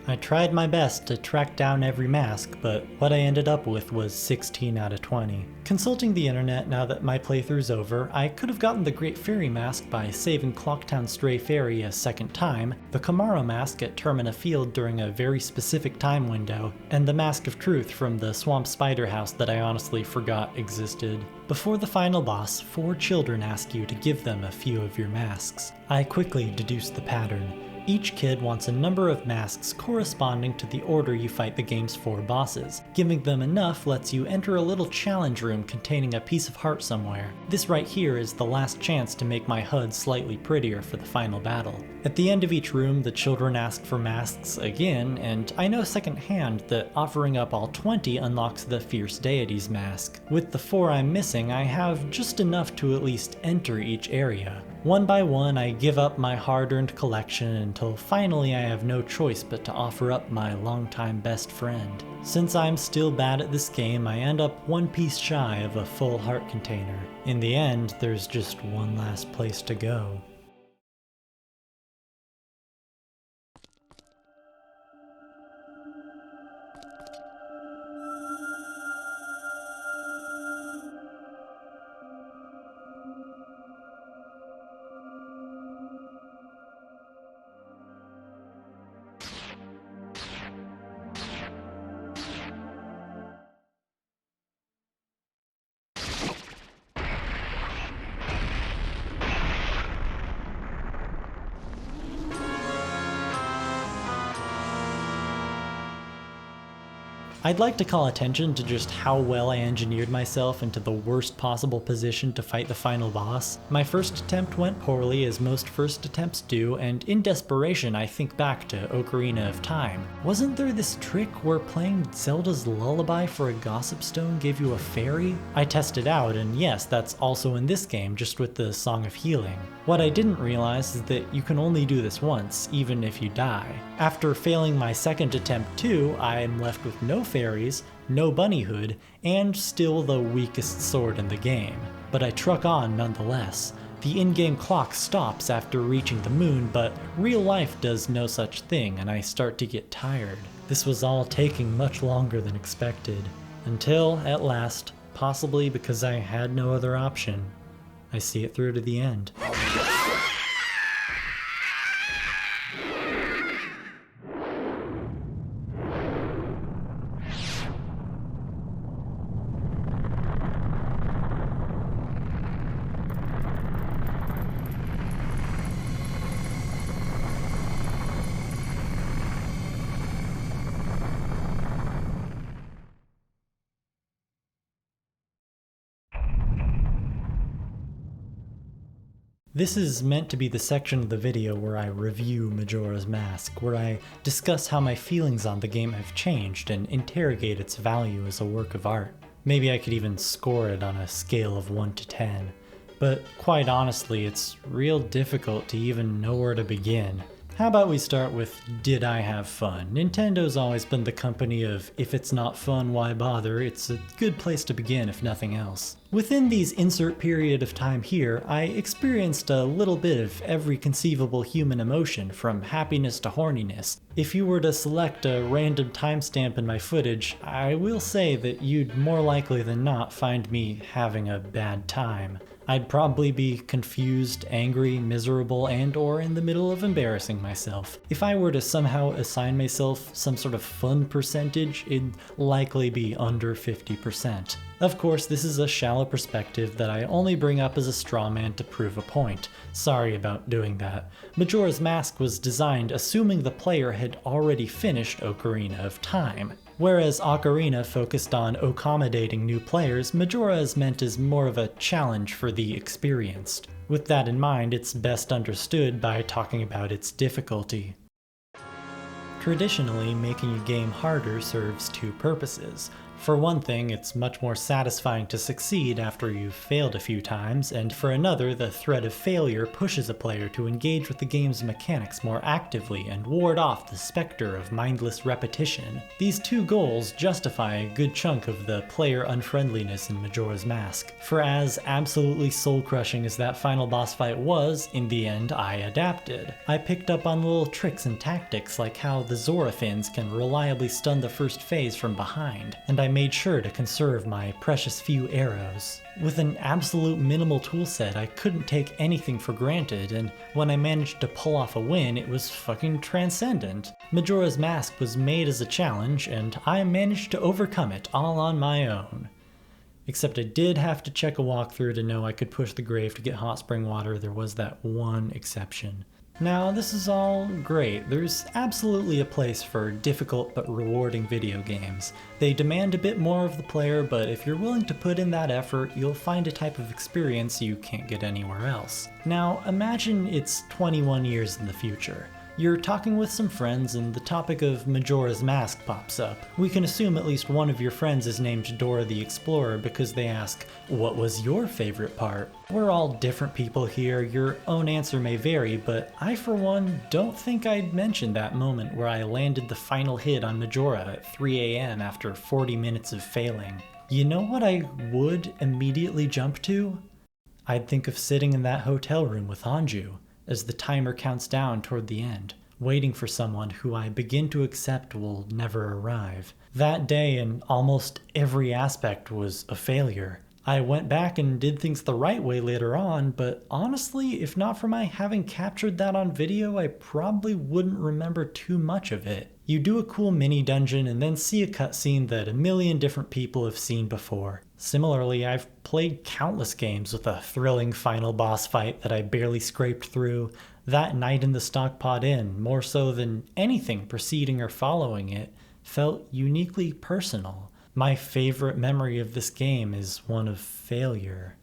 I tried my best to track down every mask, but what I ended up with was 16 out of 20. Consulting the internet now that my playthrough's over, I could have gotten the Great Fairy mask by saving Clocktown Stray Fairy a second time, the Kamaro mask at Termina Field during a very specific time window, and the Mask of Truth from the Swamp Spider house that I honestly forgot existed. Before the final boss, 4 children ask you to give them a few of your masks. I quickly deduced the pattern. Each kid wants a number of masks corresponding to the order you fight the game's 4 bosses. Giving them enough lets you enter a little challenge room containing a piece of heart somewhere. This right here is the last chance to make my HUD slightly prettier for the final battle. At the end of each room, the children ask for masks again, and I know secondhand that offering up all 20 unlocks the Fierce Deities mask. With the 4 I'm missing, I have just enough to at least enter each area. One by one, I give up my hard-earned collection until finally I have no choice but to offer up my longtime best friend. Since I'm still bad at this game, I end up 1 piece shy of a full heart container. In the end, there's just one last place to go. I'd like to call attention to just how well I engineered myself into the worst possible position to fight the final boss. My first attempt went poorly, as most first attempts do, and in desperation I think back to Ocarina of Time. Wasn't there this trick where playing Zelda's Lullaby for a Gossip Stone gave you a fairy? I tested out, and yes, that's also in this game, just with the Song of Healing. What I didn't realize is that you can only do this once, even if you die. After failing my second attempt too, I'm left with no fairies, no bunnyhood, and still the weakest sword in the game. But I truck on nonetheless. The in-game clock stops after reaching the moon, but real life does no such thing, and I start to get tired. This was all taking much longer than expected. Until, at last, possibly because I had no other option, I see it through to the end. This is meant to be the section of the video where I review Majora's Mask, where I discuss how my feelings on the game have changed and interrogate its value as a work of art. Maybe I could even score it on a scale of 1 to 10. But quite honestly, it's real difficult to even know where to begin. How about we start with, did I have fun? Nintendo's always been the company of, if it's not fun, why bother? It's a good place to begin if nothing else. Within these insert period of time here, I experienced a little bit of every conceivable human emotion, from happiness to horniness. If you were to select a random timestamp in my footage, I will say that you'd more likely than not find me having a bad time. I'd probably be confused, angry, miserable, and/or in the middle of embarrassing myself. If I were to somehow assign myself some sort of fun percentage, it'd likely be under 50%. Of course, this is a shallow perspective that I only bring up as a straw man to prove a point. Sorry about doing that. Majora's Mask was designed assuming the player had already finished Ocarina of Time. Whereas Ocarina focused on accommodating new players, Majora is meant as more of a challenge for the experienced. With that in mind, it's best understood by talking about its difficulty. Traditionally, making a game harder serves 2 purposes. For one thing, it's much more satisfying to succeed after you've failed a few times, and for another, the threat of failure pushes a player to engage with the game's mechanics more actively and ward off the specter of mindless repetition. These two goals justify a good chunk of the player unfriendliness in Majora's Mask. For as absolutely soul-crushing as that final boss fight was, in the end I adapted. I picked up on little tricks and tactics like how the Zora fins can reliably stun the first phase from behind, and I made sure to conserve my precious few arrows. With an absolute minimal toolset, I couldn't take anything for granted, and when I managed to pull off a win, it was fucking transcendent. Majora's Mask was made as a challenge, and I managed to overcome it all on my own. Except I did have to check a walkthrough to know I could push the grave to get hot spring water. There was that one exception. Now, this is all great. There's absolutely a place for difficult but rewarding video games. They demand a bit more of the player, but if you're willing to put in that effort, you'll find a type of experience you can't get anywhere else. Now, imagine it's 21 years in the future. You're talking with some friends and the topic of Majora's Mask pops up. We can assume at least one of your friends is named Dora the Explorer because they ask, "What was your favorite part?" We're all different people here, your own answer may vary, but I for one don't think I'd mention that moment where I landed the final hit on Majora at 3 AM after 40 minutes of failing. You know what I would immediately jump to? I'd think of sitting in that hotel room with Anju as the timer counts down toward the end, waiting for someone who I begin to accept will never arrive. That day in almost every aspect was a failure. I went back and did things the right way later on, but honestly, if not for my having captured that on video, I probably wouldn't remember too much of it. You do a cool mini dungeon and then see a cutscene that a million different people have seen before. Similarly, I've played countless games with a thrilling final boss fight that I barely scraped through. That night in the Stockpot Inn, more so than anything preceding or following it, felt uniquely personal. My favorite memory of this game is one of failure.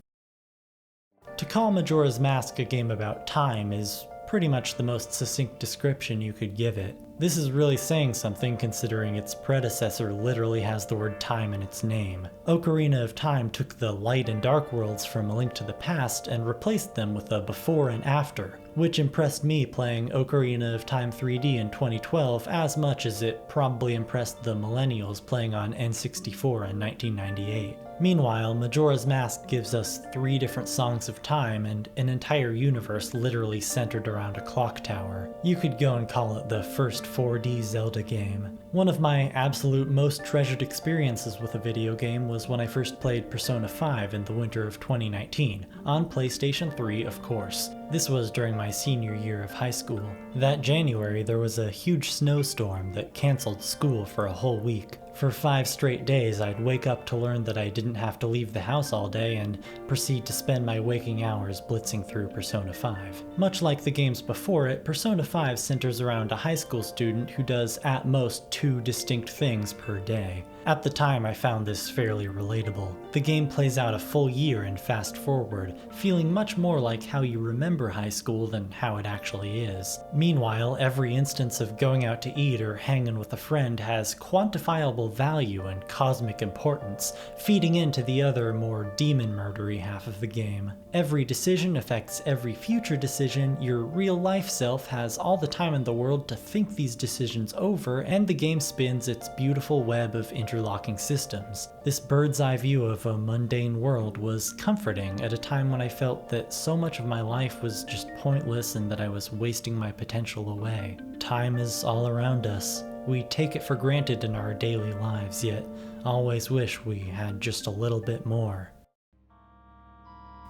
To call Majora's Mask a game about time is pretty much the most succinct description you could give it. This is really saying something considering its predecessor literally has the word time in its name. Ocarina of Time took the light and dark worlds from A Link to the Past and replaced them with a before and after, which impressed me playing Ocarina of Time 3D in 2012 as much as it probably impressed the millennials playing on N64 in 1998. Meanwhile, Majora's Mask gives us 3 different songs of time and an entire universe literally centered around a clock tower. You could go and call it the first 4D Zelda game. One of my absolute most treasured experiences with a video game was when I first played Persona 5 in the winter of 2019, on PlayStation 3 of course. This was during my senior year of high school. That January there was a huge snowstorm that canceled school for a whole week. For 5 straight days, I'd wake up to learn that I didn't have to leave the house all day and proceed to spend my waking hours blitzing through Persona 5. Much like the games before it, Persona 5 centers around a high school student who does at most 2 distinct things per day. At the time, I found this fairly relatable. The game plays out a full year in fast forward, feeling much more like how you remember high school than how it actually is. Meanwhile, every instance of going out to eat or hanging with a friend has quantifiable value and cosmic importance, feeding into the other, more demon-murdery half of the game. Every decision affects every future decision, your real-life self has all the time in the world to think these decisions over, and the game spins its beautiful web of interlocking systems. This bird's-eye view of a mundane world was comforting at a time when I felt that so much of my life was just pointless and that I was wasting my potential away. Time is all around us. We take it for granted in our daily lives, yet always wish we had just a little bit more.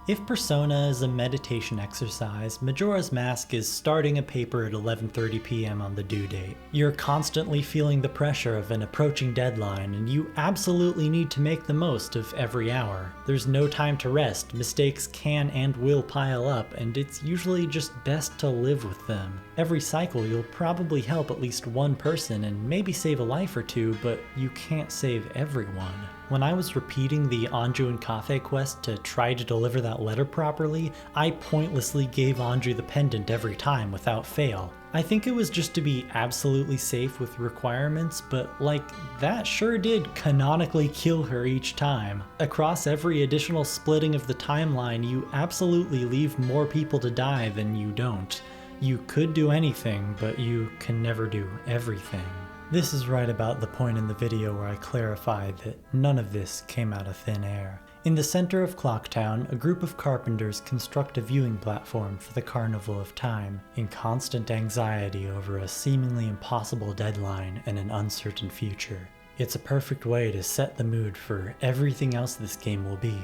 If Persona is a meditation exercise, Majora's Mask is starting a paper at 11:30 p.m. on the due date. You're constantly feeling the pressure of an approaching deadline, and you absolutely need to make the most of every hour. There's no time to rest, mistakes can and will pile up, and it's usually just best to live with them. Every cycle you'll probably help at least one person and maybe save a life or two, but you can't save everyone. When I was repeating the Anju and Kafe quest to try to deliver that letter properly, I pointlessly gave Anju the pendant every time without fail. I think it was just to be absolutely safe with requirements, but like, that sure did canonically kill her each time. Across every additional splitting of the timeline, you absolutely leave more people to die than you don't. You could do anything, but you can never do everything. This is right about the point in the video where I clarify that none of this came out of thin air. In the center of Clocktown, a group of carpenters construct a viewing platform for the Carnival of Time, in constant anxiety over a seemingly impossible deadline and an uncertain future. It's a perfect way to set the mood for everything else this game will be.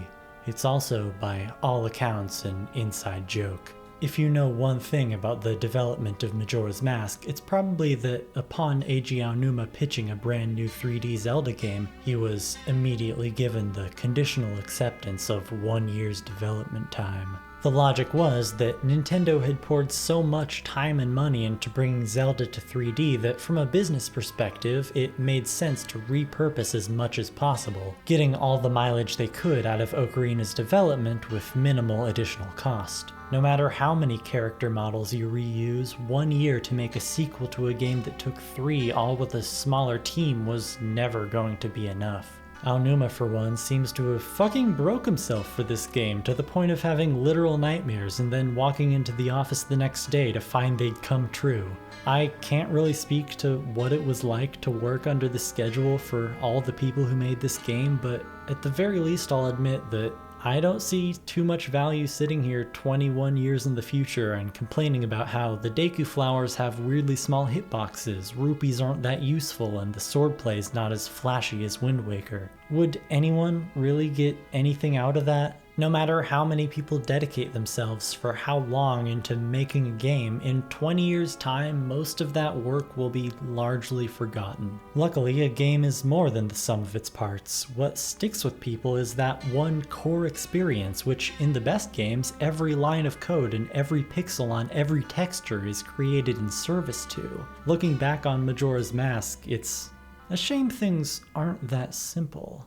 It's also, by all accounts, an inside joke. If you know one thing about the development of Majora's Mask, it's probably that upon Eiji Aonuma pitching a brand new 3D Zelda game, he was immediately given the conditional acceptance of 1 year's development time. The logic was that Nintendo had poured so much time and money into bringing Zelda to 3D that from a business perspective, it made sense to repurpose as much as possible, getting all the mileage they could out of Ocarina's development with minimal additional cost. No matter how many character models you reuse, 1 year to make a sequel to a game that took 3 all with a smaller team was never going to be enough. Aonuma, for one, seems to have fucking broke himself for this game to the point of having literal nightmares and then walking into the office the next day to find they'd come true. I can't really speak to what it was like to work under the schedule for all the people who made this game, but at the very least I'll admit that I don't see too much value sitting here 21 years in the future and complaining about how the Deku flowers have weirdly small hitboxes, rupees aren't that useful, and the swordplay's not as flashy as Wind Waker. Would anyone really get anything out of that? No matter how many people dedicate themselves for how long into making a game, in 20 years' time, most of that work will be largely forgotten. Luckily, a game is more than the sum of its parts. What sticks with people is that one core experience, which in the best games, every line of code and every pixel on every texture is created in service to. Looking back on Majora's Mask, it's a shame things aren't that simple.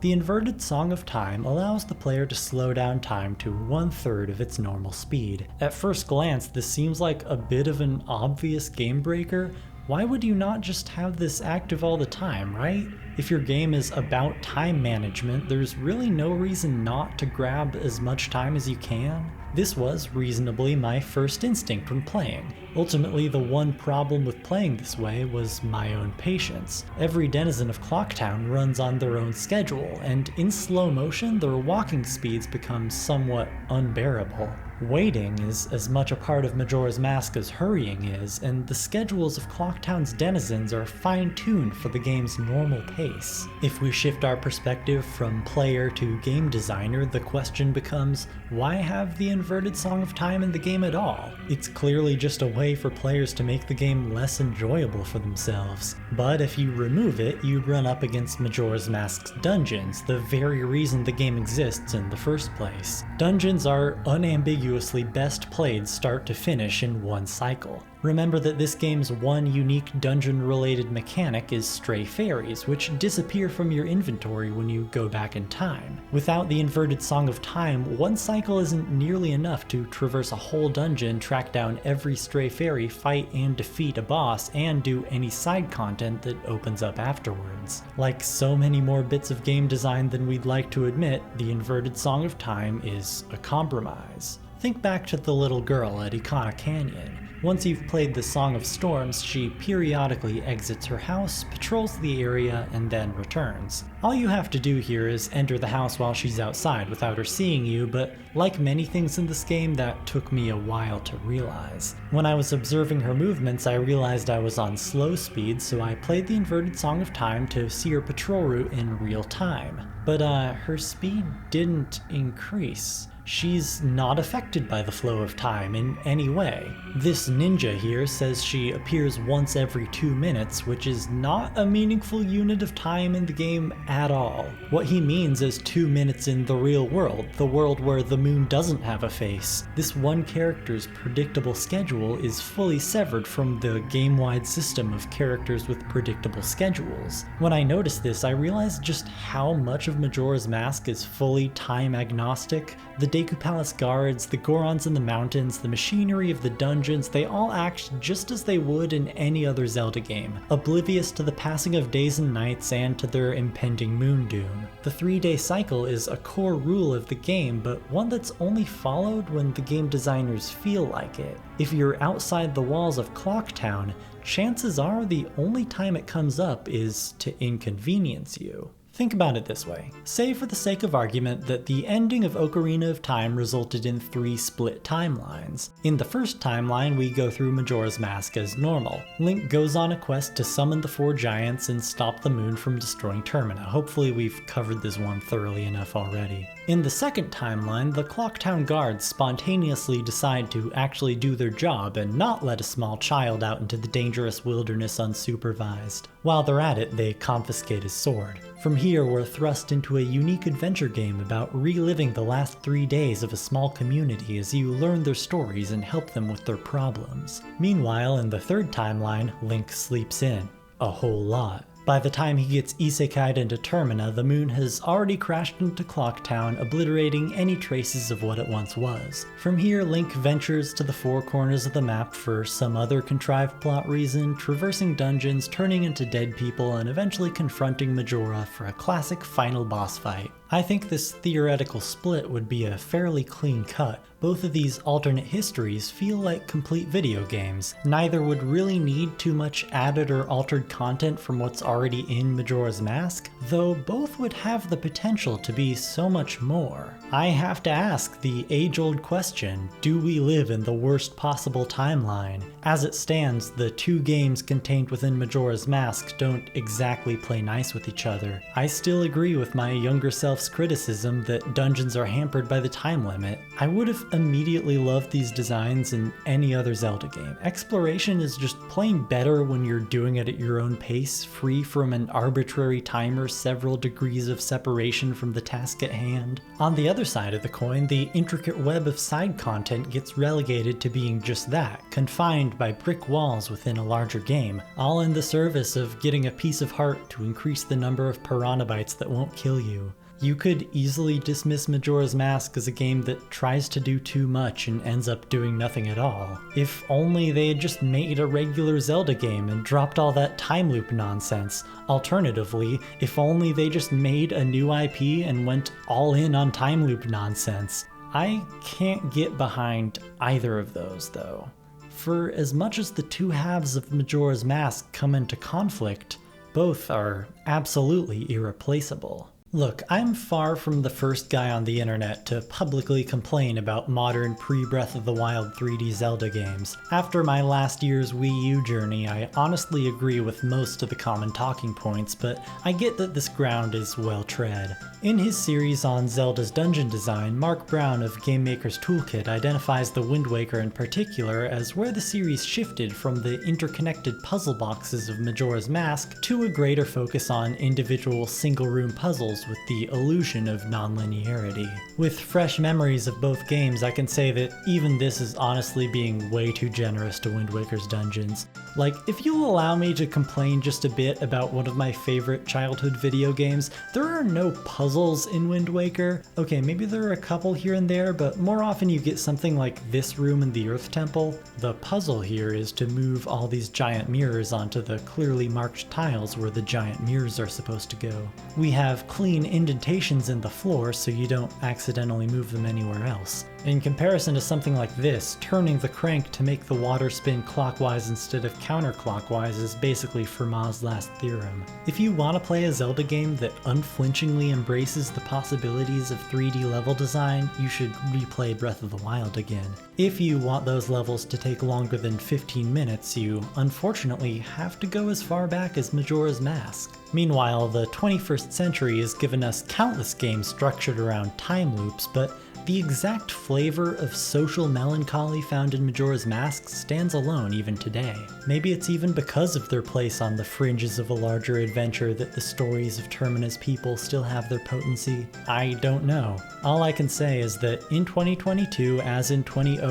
The inverted Song of Time allows the player to slow down time to 1/3 of its normal speed. At first glance, this seems like a bit of an obvious game breaker. Why would you not just have this active all the time, right? If your game is about time management, there's really no reason not to grab as much time as you can. This was reasonably my first instinct when playing. Ultimately, the one problem with playing this way was my own patience. Every denizen of Clocktown runs on their own schedule, and in slow motion, their walking speeds become somewhat unbearable. Waiting is as much a part of Majora's Mask as hurrying is, and the schedules of Clocktown's denizens are fine-tuned for the game's normal pace. If we shift our perspective from player to game designer, the question becomes, why have the inverted Song of Time in the game at all? It's clearly just a way for players to make the game less enjoyable for themselves. But if you remove it, you'd run up against Majora's Mask's dungeons, the very reason the game exists in the first place. Dungeons are unambiguously best played start to finish in one cycle. Remember that this game's one unique dungeon-related mechanic is stray fairies, which disappear from your inventory when you go back in time. Without the inverted Song of Time, one cycle isn't nearly enough to traverse a whole dungeon, track down every stray fairy, fight and defeat a boss, and do any side content that opens up afterwards. Like so many more bits of game design than we'd like to admit, the inverted Song of Time is a compromise. Think back to the little girl at Ikana Canyon. Once you've played the Song of Storms, she periodically exits her house, patrols the area, and then returns. All you have to do here is enter the house while she's outside without her seeing you, but like many things in this game, that took me a while to realize. When I was observing her movements, I realized I was on slow speed, so I played the inverted Song of Time to see her patrol route in real time. But her speed didn't increase. She's not affected by the flow of time in any way. This ninja here says she appears once every 2 minutes, which is not a meaningful unit of time in the game at all. What he means is 2 minutes in the real world, the world where the moon doesn't have a face. This one character's predictable schedule is fully severed from the game-wide system of characters with predictable schedules. When I noticed this, I realized just how much of Majora's Mask is fully time agnostic. The Deku Palace guards, the Gorons in the mountains, the machinery of the dungeons, they all act just as they would in any other Zelda game, oblivious to the passing of days and nights and to their impending moon doom. The 3-day cycle is a core rule of the game, but one that's only followed when the game designers feel like it. If you're outside the walls of Clock Town, chances are the only time it comes up is to inconvenience you. Think about it this way. Say for the sake of argument that the ending of Ocarina of Time resulted in 3 split timelines. In the first timeline, we go through Majora's Mask as normal. Link goes on a quest to summon the 4 giants and stop the moon from destroying Termina. Hopefully we've covered this one thoroughly enough already. In the second timeline, the Clocktown guards spontaneously decide to actually do their job and not let a small child out into the dangerous wilderness unsupervised. While they're at it, they confiscate his sword. From here, we're thrust into a unique adventure game about reliving the last 3 days of a small community as you learn their stories and help them with their problems. Meanwhile, in the third timeline, Link sleeps in. A whole lot. By the time he gets isekai'd into Termina, the moon has already crashed into Clocktown, obliterating any traces of what it once was. From here, Link ventures to the 4 corners of the map for some other contrived plot reason, traversing dungeons, turning into dead people, and eventually confronting Majora for a classic final boss fight. I think this theoretical split would be a fairly clean cut. Both of these alternate histories feel like complete video games. Neither would really need too much added or altered content from what's already in Majora's Mask, though both would have the potential to be so much more. I have to ask the age-old question, do we live in the worst possible timeline? As it stands, the 2 games contained within Majora's Mask don't exactly play nice with each other. I still agree with my younger self's criticism that dungeons are hampered by the time limit. I would have immediately loved these designs in any other Zelda game. Exploration is just plain better when you're doing it at your own pace, free from an arbitrary timer several degrees of separation from the task at hand. On the other side of the coin, the intricate web of side content gets relegated to being just that, confined by brick walls within a larger game, all in the service of getting a piece of heart to increase the number of piranha bytes that won't kill you. You could easily dismiss Majora's Mask as a game that tries to do too much and ends up doing nothing at all. If only they had just made a regular Zelda game and dropped all that time loop nonsense. Alternatively, if only they just made a new IP and went all in on time loop nonsense. I can't get behind either of those though. For as much as the 2 halves of Majora's Mask come into conflict, both are absolutely irreplaceable. Look, I'm far from the first guy on the internet to publicly complain about modern pre-Breath of the Wild 3D Zelda games. After my last year's Wii U journey, I honestly agree with most of the common talking points, but I get that this ground is well tread. In his series on Zelda's dungeon design, Mark Brown of Game Maker's Toolkit identifies the Wind Waker in particular as where the series shifted from the interconnected puzzle boxes of Majora's Mask to a greater focus on individual single-room puzzles with the illusion of non-linearity. With fresh memories of both games, I can say that even this is honestly being way too generous to Wind Waker's dungeons. Like, if you'll allow me to complain just a bit about one of my favorite childhood video games, there are no puzzles in Wind Waker. Okay, maybe there are a couple here and there, but more often you get something like this room in the Earth Temple. The puzzle here is to move all these giant mirrors onto the clearly marked tiles where the giant mirrors are supposed to go. We have clean indentations in the floor so you don't accidentally move them anywhere else. In comparison to something like this, turning the crank to make the water spin clockwise instead of counterclockwise is basically Fermat's last theorem. If you want to play a Zelda game that unflinchingly embraces the possibilities of 3D level design, you should replay Breath of the Wild again. If you want those levels to take longer than 15 minutes, you unfortunately have to go as far back as Majora's Mask. Meanwhile, the 21st century has given us countless games structured around time loops, but the exact flavor of social melancholy found in Majora's Mask stands alone even today. Maybe it's even because of their place on the fringes of a larger adventure that the stories of Termina's people still have their potency. I don't know. All I can say is that in 2022, as in 2000,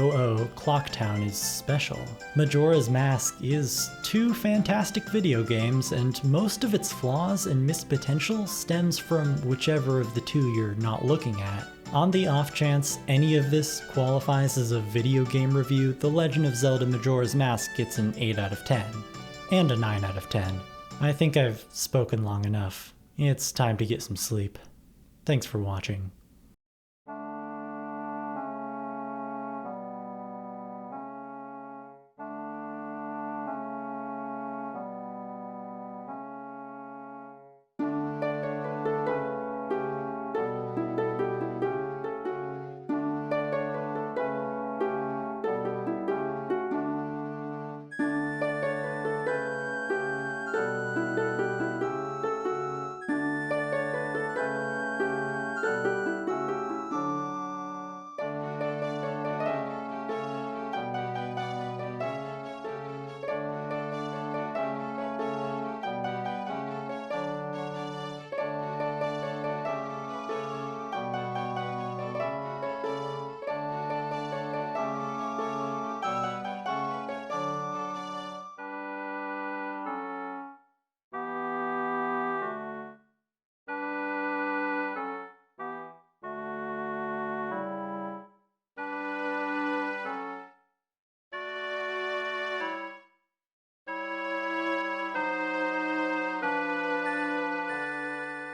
Clocktown is special. Majora's Mask is two fantastic video games, and most of its flaws and missed potential stems from whichever of the two you're not looking at. On the off chance any of this qualifies as a video game review, The Legend of Zelda Majora's Mask gets an 8 out of 10. And a 9 out of 10. I think I've spoken long enough. It's time to get some sleep. Thanks for watching.